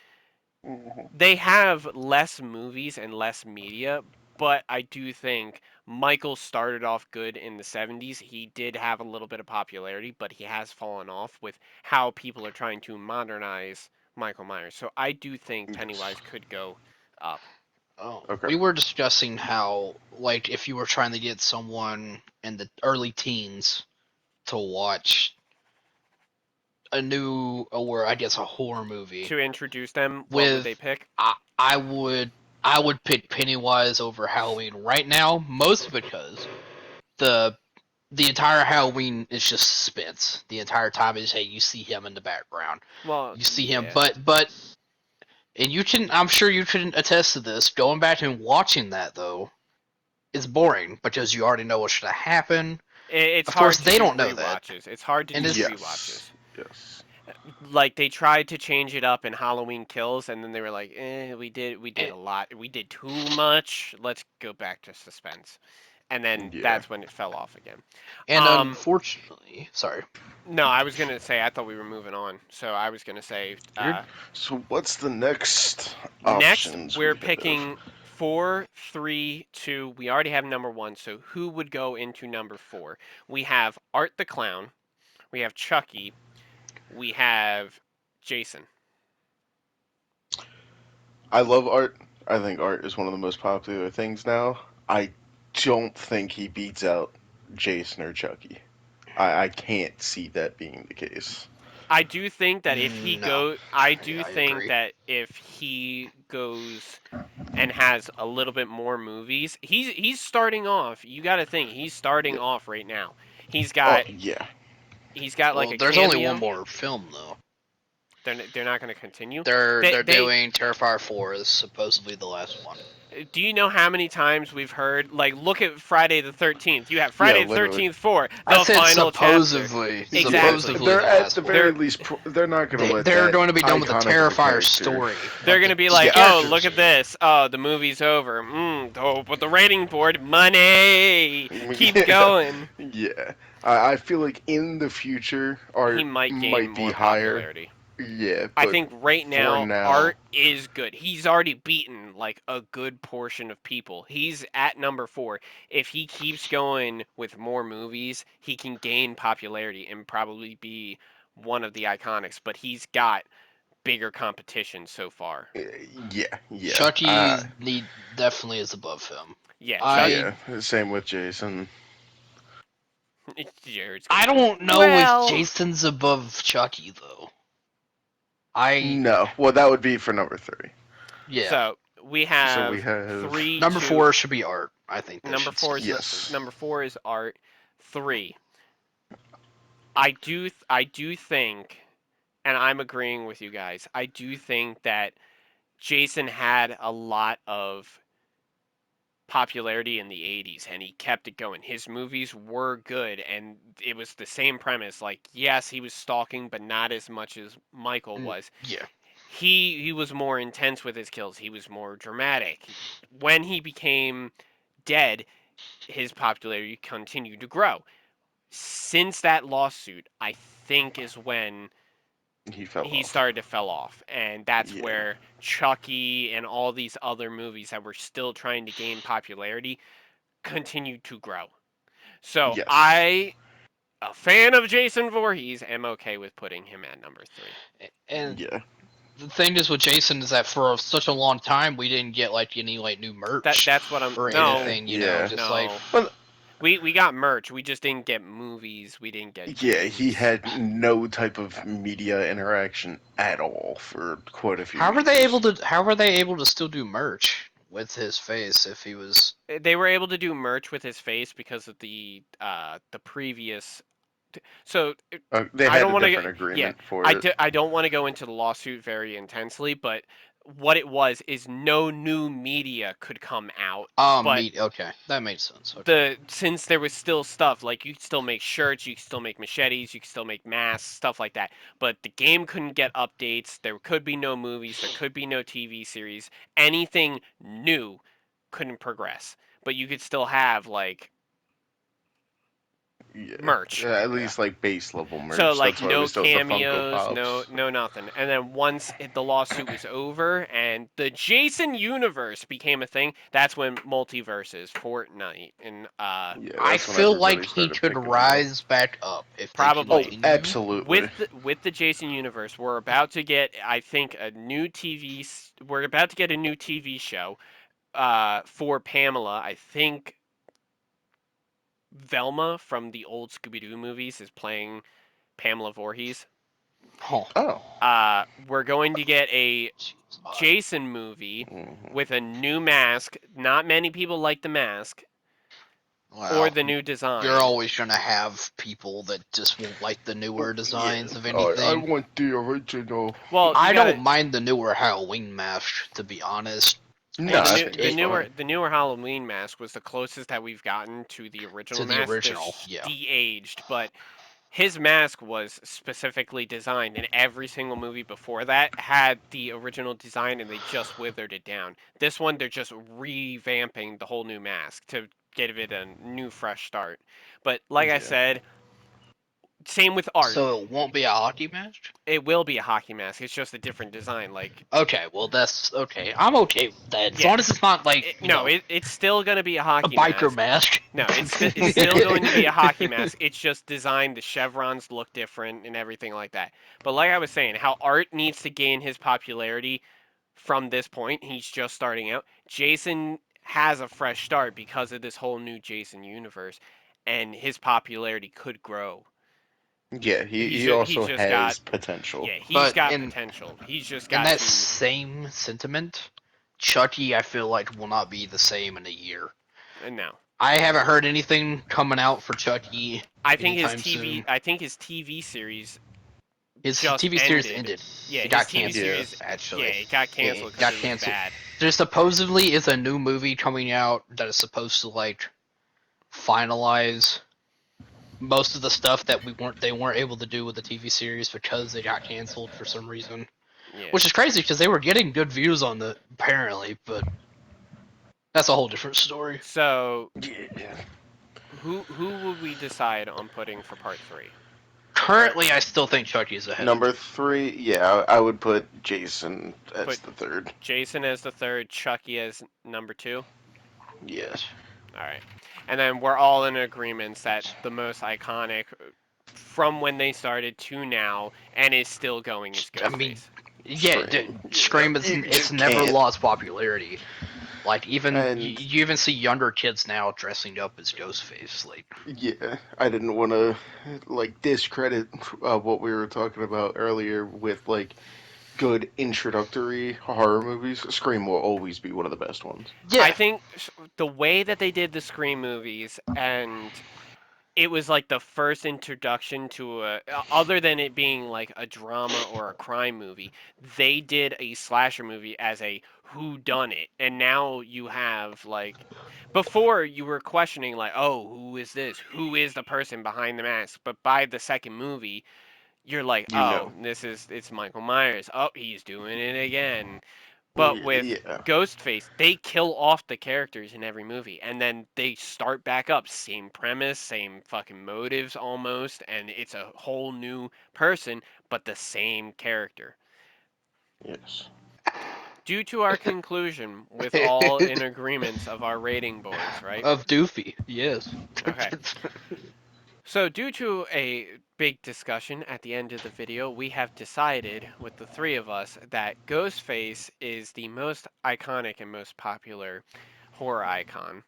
[SPEAKER 1] They have less movies and less media, but I do think Michael started off good in the 70s. He did have a little bit of popularity, but he has fallen off with how people are trying to modernize Michael Myers. So I do think Pennywise could go up.
[SPEAKER 3] Oh,
[SPEAKER 2] Okay.
[SPEAKER 3] we were discussing how, like, if you were trying to get someone in the early teens to watch a new, or I guess a horror movie,
[SPEAKER 1] To introduce them, what would
[SPEAKER 3] with
[SPEAKER 1] they pick?
[SPEAKER 3] I would pick Pennywise over Halloween right now, mostly because the the entire Halloween is just suspense. The entire time is, hey, you see him in the background,
[SPEAKER 1] Well,
[SPEAKER 3] you see him,
[SPEAKER 1] yeah.
[SPEAKER 3] but and you can, I'm sure you can attest to this. Going back and watching that though is boring because you already know what's gonna happen.
[SPEAKER 1] It's
[SPEAKER 3] Of
[SPEAKER 1] hard
[SPEAKER 3] course,
[SPEAKER 1] to
[SPEAKER 3] they
[SPEAKER 1] do
[SPEAKER 3] don't know that,
[SPEAKER 1] rewatches. It's hard to
[SPEAKER 3] and
[SPEAKER 1] do
[SPEAKER 3] it's
[SPEAKER 1] rewatches.
[SPEAKER 2] Yes. Yes.
[SPEAKER 1] Like they tried to change it up in Halloween Kills, and then they were like, we did
[SPEAKER 3] and,
[SPEAKER 1] a lot. We did too much. Let's go back to suspense." And then
[SPEAKER 2] Yeah.
[SPEAKER 1] that's when it fell off again.
[SPEAKER 3] and unfortunately, sorry.
[SPEAKER 1] No, I was gonna say I thought we were moving on, so I was gonna say
[SPEAKER 3] You're
[SPEAKER 2] So what's the next
[SPEAKER 1] next
[SPEAKER 2] options
[SPEAKER 1] we're
[SPEAKER 2] we have?
[SPEAKER 1] picking 4, 3, 2. We already have number 1, so who would go into number 4? We have Art the Clown, we have Chucky, we have Jason.
[SPEAKER 2] I love Art. I think Art is one of the most popular things now. I don't think he beats out Jason or Chucky. I can't see that being the case.
[SPEAKER 1] I do think that if he
[SPEAKER 3] no.
[SPEAKER 1] go I
[SPEAKER 3] Yeah,
[SPEAKER 1] do
[SPEAKER 3] I
[SPEAKER 1] think
[SPEAKER 3] agree.
[SPEAKER 1] that if he goes and has a little bit more movies, he's starting off. You got to think he's starting
[SPEAKER 2] Yeah.
[SPEAKER 1] off right now. He's
[SPEAKER 2] Oh
[SPEAKER 1] got
[SPEAKER 2] yeah.
[SPEAKER 1] he's got like
[SPEAKER 3] Well,
[SPEAKER 1] a
[SPEAKER 3] there's only one
[SPEAKER 1] cameo.
[SPEAKER 3] more film though.
[SPEAKER 1] They're not going to continue.
[SPEAKER 3] They're
[SPEAKER 1] They
[SPEAKER 3] doing Terrifier 4 is supposedly the last one.
[SPEAKER 1] do you know how many times we've heard like look at Friday the 13th. You have
[SPEAKER 2] Yeah,
[SPEAKER 1] Friday the
[SPEAKER 2] literally.
[SPEAKER 1] 13th 4,
[SPEAKER 3] I
[SPEAKER 1] the
[SPEAKER 3] said
[SPEAKER 1] final chapter.
[SPEAKER 3] supposedly,
[SPEAKER 2] Yeah,
[SPEAKER 1] Exactly.
[SPEAKER 3] supposedly
[SPEAKER 2] they're
[SPEAKER 3] the
[SPEAKER 2] at
[SPEAKER 3] last
[SPEAKER 2] the
[SPEAKER 3] one.
[SPEAKER 2] very
[SPEAKER 1] They're
[SPEAKER 2] least. They're not gonna let
[SPEAKER 3] They're
[SPEAKER 2] that
[SPEAKER 3] going to be done with the
[SPEAKER 2] iconic of a
[SPEAKER 3] Terrifier
[SPEAKER 2] character.
[SPEAKER 3] story.
[SPEAKER 1] they're
[SPEAKER 3] Like
[SPEAKER 1] going to be
[SPEAKER 3] the
[SPEAKER 1] like, "Oh,
[SPEAKER 3] characters
[SPEAKER 1] look at
[SPEAKER 3] are-
[SPEAKER 1] this. Oh, the movie's over. Oh, but the rating board money. Keep going."
[SPEAKER 2] Yeah, I feel like in the future,
[SPEAKER 1] He
[SPEAKER 2] Art
[SPEAKER 1] might gain
[SPEAKER 2] might be
[SPEAKER 1] more
[SPEAKER 2] higher.
[SPEAKER 1] popularity.
[SPEAKER 2] Yeah,
[SPEAKER 1] I
[SPEAKER 2] but
[SPEAKER 1] think right
[SPEAKER 2] for
[SPEAKER 1] now
[SPEAKER 2] now,
[SPEAKER 1] Art is good. He's already beaten like a good portion of people. He's at number 4. If he keeps going with more movies, he can gain popularity and probably be one of the iconics, but he's got bigger competition so far.
[SPEAKER 2] uh, yeah, yeah,
[SPEAKER 3] Chucky need definitely is above him.
[SPEAKER 1] Yeah, Chuck
[SPEAKER 3] I
[SPEAKER 2] yeah. Same with Jason.
[SPEAKER 1] Jared's gonna
[SPEAKER 3] I
[SPEAKER 1] be like,
[SPEAKER 3] don't know if
[SPEAKER 1] "Well,
[SPEAKER 3] Jason's above Chucky though. I
[SPEAKER 2] No, well, that would be for number 3.
[SPEAKER 3] yeah.
[SPEAKER 1] so we
[SPEAKER 2] So we
[SPEAKER 1] have
[SPEAKER 2] have
[SPEAKER 1] 3
[SPEAKER 3] Number
[SPEAKER 1] 2
[SPEAKER 3] 4 should be Art. I think that
[SPEAKER 1] number
[SPEAKER 3] should
[SPEAKER 1] 4
[SPEAKER 3] stay.
[SPEAKER 1] is
[SPEAKER 2] yes,
[SPEAKER 1] number 4 is Art. 3. I do think, and I'm agreeing with you guys. I do think that Jason had a lot of popularity in the 80s and he kept it going. His movies were good and it was the same premise. Like, yes, he was stalking, but not as much as Michael was.
[SPEAKER 3] Yeah.
[SPEAKER 1] He was more intense with his kills. He was more dramatic. When he became dead, his popularity continued to grow. Since that lawsuit, I think is when
[SPEAKER 2] he fell
[SPEAKER 1] he
[SPEAKER 2] off.
[SPEAKER 1] started to fell off, and that's
[SPEAKER 2] Yeah,
[SPEAKER 1] where Chucky and all these other movies that were still trying to gain popularity continued to grow. So
[SPEAKER 2] yes,
[SPEAKER 1] I, a fan of Jason Voorhees, am okay with putting him at number 3.
[SPEAKER 3] And
[SPEAKER 2] yeah.
[SPEAKER 3] the thing is with Jason is that for such a long time we didn't get like any like new merch
[SPEAKER 1] That's what I'm.
[SPEAKER 3] or
[SPEAKER 1] No,
[SPEAKER 3] anything, you know,
[SPEAKER 2] Yeah.
[SPEAKER 3] just
[SPEAKER 1] no.
[SPEAKER 3] like
[SPEAKER 2] Well,
[SPEAKER 1] We got merch. We just didn't get movies. We didn't get
[SPEAKER 2] yeah, he
[SPEAKER 1] games.
[SPEAKER 2] had no type of media interaction at all for quite a few
[SPEAKER 3] how were
[SPEAKER 2] years.
[SPEAKER 3] they able to still do merch with his face if he was
[SPEAKER 1] They were able to do merch with his face because of the previous. So
[SPEAKER 2] They
[SPEAKER 1] I
[SPEAKER 2] had
[SPEAKER 1] don't
[SPEAKER 2] a
[SPEAKER 1] want to.
[SPEAKER 2] different
[SPEAKER 1] Yeah,
[SPEAKER 2] agreement for it.
[SPEAKER 1] I don't want to go into the lawsuit very intensely, but what it was is no new media could come out. But
[SPEAKER 3] meat okay. That made sense. Okay.
[SPEAKER 1] since there was still stuff like you could still make shirts, you could still make machetes, you could still make masks, stuff like that. But the game couldn't get updates. There could be no movies. There could be no TV series. Anything new couldn't progress. But you could still have like
[SPEAKER 2] Yeah.
[SPEAKER 1] merch.
[SPEAKER 2] At least like base level merch.
[SPEAKER 1] So like
[SPEAKER 2] That's why we
[SPEAKER 1] no
[SPEAKER 2] still have the Funko
[SPEAKER 1] cameos,
[SPEAKER 2] Pops.
[SPEAKER 1] no nothing. And then once the lawsuit was over and the Jason universe became a thing, that's when multiverses, Fortnite, and
[SPEAKER 2] Yeah,
[SPEAKER 3] I
[SPEAKER 2] that's when
[SPEAKER 3] feel like
[SPEAKER 2] everybody
[SPEAKER 3] he
[SPEAKER 2] started
[SPEAKER 3] could
[SPEAKER 2] picking them up.
[SPEAKER 3] rise back up if they
[SPEAKER 1] Probably.
[SPEAKER 2] Oh,
[SPEAKER 3] continue.
[SPEAKER 2] absolutely.
[SPEAKER 1] With the Jason universe, we're about to get I think we're about to get a new TV show for Pamela. I think Velma from the old Scooby-Doo movies is playing Pamela Voorhees.
[SPEAKER 3] Oh,
[SPEAKER 2] Oh,
[SPEAKER 1] We're going to get a Jason movie
[SPEAKER 2] Mhm.
[SPEAKER 1] with a new mask. Not many people like the mask or
[SPEAKER 3] Well,
[SPEAKER 1] the new design.
[SPEAKER 3] you're always gonna have people that just won't like the newer designs of anything.
[SPEAKER 2] I want the original.
[SPEAKER 1] Well,
[SPEAKER 3] I
[SPEAKER 1] you gotta,
[SPEAKER 3] don't mind the newer Halloween mask, to be honest.
[SPEAKER 1] Well,
[SPEAKER 2] Nah,
[SPEAKER 1] the
[SPEAKER 2] it's
[SPEAKER 1] newer
[SPEAKER 2] fine.
[SPEAKER 1] the newer Halloween mask was the closest that we've gotten to the original
[SPEAKER 3] To the
[SPEAKER 1] mask.
[SPEAKER 3] original, yeah.
[SPEAKER 1] De-aged, but his mask was specifically designed, and every single movie before that had the original design, and they just withered it down. This one, they're just revamping the whole new mask to give it a new, fresh start. But like I
[SPEAKER 2] Yeah.
[SPEAKER 1] said, same with art.
[SPEAKER 3] So it won't be a hockey match?
[SPEAKER 1] It will be a hockey mask. It's just a different design. Like,
[SPEAKER 3] Okay, well that's okay. I'm okay with that. As
[SPEAKER 1] Yeah.
[SPEAKER 3] long as it's not like
[SPEAKER 1] it's still gonna be a
[SPEAKER 3] a
[SPEAKER 1] hockey
[SPEAKER 3] biker
[SPEAKER 1] mask.
[SPEAKER 3] mask.
[SPEAKER 1] No, it's still going to be a hockey mask. It's just designed. The chevrons look different and everything like that. But like I was saying, how Art needs to gain his popularity from this point. He's just starting out. Jason has a fresh start because of this whole new Jason universe, and his popularity could grow.
[SPEAKER 2] Yeah, he
[SPEAKER 1] He's
[SPEAKER 2] also
[SPEAKER 1] just got
[SPEAKER 2] has potential.
[SPEAKER 1] yeah, he's
[SPEAKER 3] But
[SPEAKER 1] got
[SPEAKER 3] in
[SPEAKER 1] potential. He's just
[SPEAKER 3] in
[SPEAKER 1] got
[SPEAKER 3] that
[SPEAKER 1] to.
[SPEAKER 3] same sentiment, Chucky I feel like will not be the same in a year.
[SPEAKER 1] No,
[SPEAKER 3] I haven't heard anything coming out for Chucky
[SPEAKER 1] I think his
[SPEAKER 3] anytime
[SPEAKER 1] TV.
[SPEAKER 3] soon.
[SPEAKER 1] I think his TV series
[SPEAKER 3] His
[SPEAKER 1] just
[SPEAKER 3] TV series
[SPEAKER 1] ended.
[SPEAKER 3] ended.
[SPEAKER 1] Yeah,
[SPEAKER 3] It
[SPEAKER 1] his
[SPEAKER 3] got
[SPEAKER 1] TV
[SPEAKER 3] canceled,
[SPEAKER 1] series.
[SPEAKER 3] actually.
[SPEAKER 1] Yeah, it got
[SPEAKER 3] It
[SPEAKER 1] canceled because
[SPEAKER 3] got
[SPEAKER 1] it was
[SPEAKER 3] canceled.
[SPEAKER 1] bad.
[SPEAKER 3] There supposedly is a new movie coming out that is supposed to like finalize most of the stuff that they weren't able to do with the TV series because they got canceled for some reason.
[SPEAKER 1] Yeah.
[SPEAKER 3] Which is crazy because they were getting good views on the apparently, but that's a whole different story.
[SPEAKER 1] So
[SPEAKER 2] Yeah.
[SPEAKER 1] who would we decide on putting for part 3?
[SPEAKER 3] Currently, I still think Chucky is ahead.
[SPEAKER 2] Number 3, yeah, I would put Jason as
[SPEAKER 1] Put
[SPEAKER 2] the third.
[SPEAKER 1] Jason as the third, Chucky as number 2.
[SPEAKER 2] Yes.
[SPEAKER 1] All right, and then we're all in agreement that the most iconic from when they started to now and is still going is
[SPEAKER 3] I mean,
[SPEAKER 1] Ghostface.
[SPEAKER 3] yeah, Scream
[SPEAKER 2] You
[SPEAKER 3] it's
[SPEAKER 2] just
[SPEAKER 3] never
[SPEAKER 2] can't.
[SPEAKER 3] lost popularity. Like even
[SPEAKER 2] And
[SPEAKER 3] you even see younger kids now dressing up as Ghostface. Like
[SPEAKER 2] yeah, I didn't want to like discredit what we were talking about earlier with like good introductory horror movies. Scream will always be one of the best ones.
[SPEAKER 3] yeah,
[SPEAKER 1] I think the way that they did the Scream movies, and it was like the first introduction to other than it being like a drama or a crime movie, they did a slasher movie as a who done it, and now you have like before you were questioning like, oh, who is this, who is the person behind the mask, but by the second movie you're like,
[SPEAKER 2] You
[SPEAKER 1] oh,
[SPEAKER 2] know.
[SPEAKER 1] it's Michael Myers, oh, he's doing it again. But with
[SPEAKER 2] Yeah.
[SPEAKER 1] Ghostface, they kill off the characters in every movie and then they start back up. Same premise, same fucking motives almost, and it's a whole new person, but the same character.
[SPEAKER 2] Yes.
[SPEAKER 1] Due to our conclusion, with all in agreements of our rating boards, right?
[SPEAKER 3] of Doofy. Yes.
[SPEAKER 1] Okay. So, due to a big discussion at the end of the video, we have decided with the three of us that Ghostface is the most iconic and most popular horror icon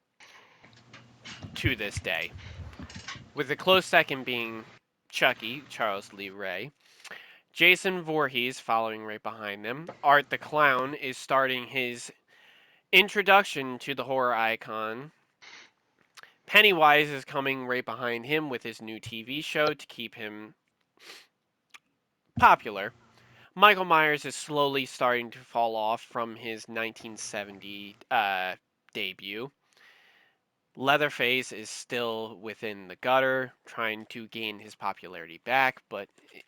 [SPEAKER 1] to this day, with a close second being Chucky, Charles Lee Ray. Jason Voorhees following right behind them. Art the Clown is starting his introduction to the horror icon. Pennywise is coming right behind him with his new TV show to keep him popular. Michael Myers is slowly starting to fall off from his 1970 debut. Leatherface is still within the gutter, trying to gain his popularity back, but it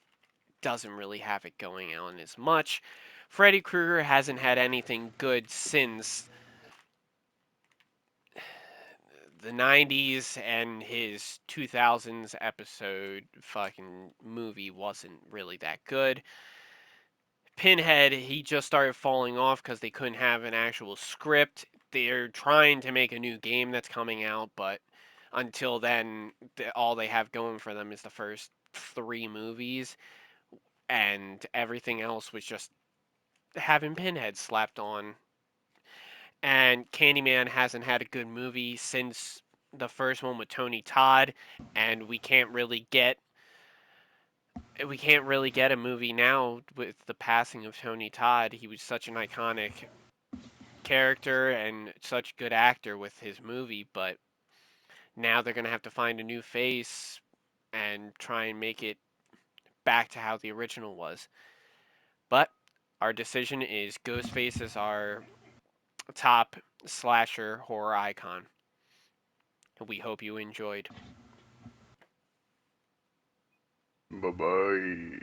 [SPEAKER 1] doesn't really have it going on as much. Freddy Krueger hasn't had anything good since the 90s, and his 2000s episode fucking movie wasn't really that good. Pinhead, he just started falling off because they couldn't have an actual script. They're trying to make a new game that's coming out, but until then, all they have going for them is the first 3 movies, and everything else was just having Pinhead slapped on. And Candyman hasn't had a good movie since the first one with Tony Todd, and we can't really get we can't really get a movie now with the passing of Tony Todd. He was such an iconic character and such a good actor with his movie, but now they're going to have to find a new face and try and make it back to how the original was. But our decision is Ghostface is our top slasher horror icon. We hope you enjoyed.
[SPEAKER 2] Bye bye.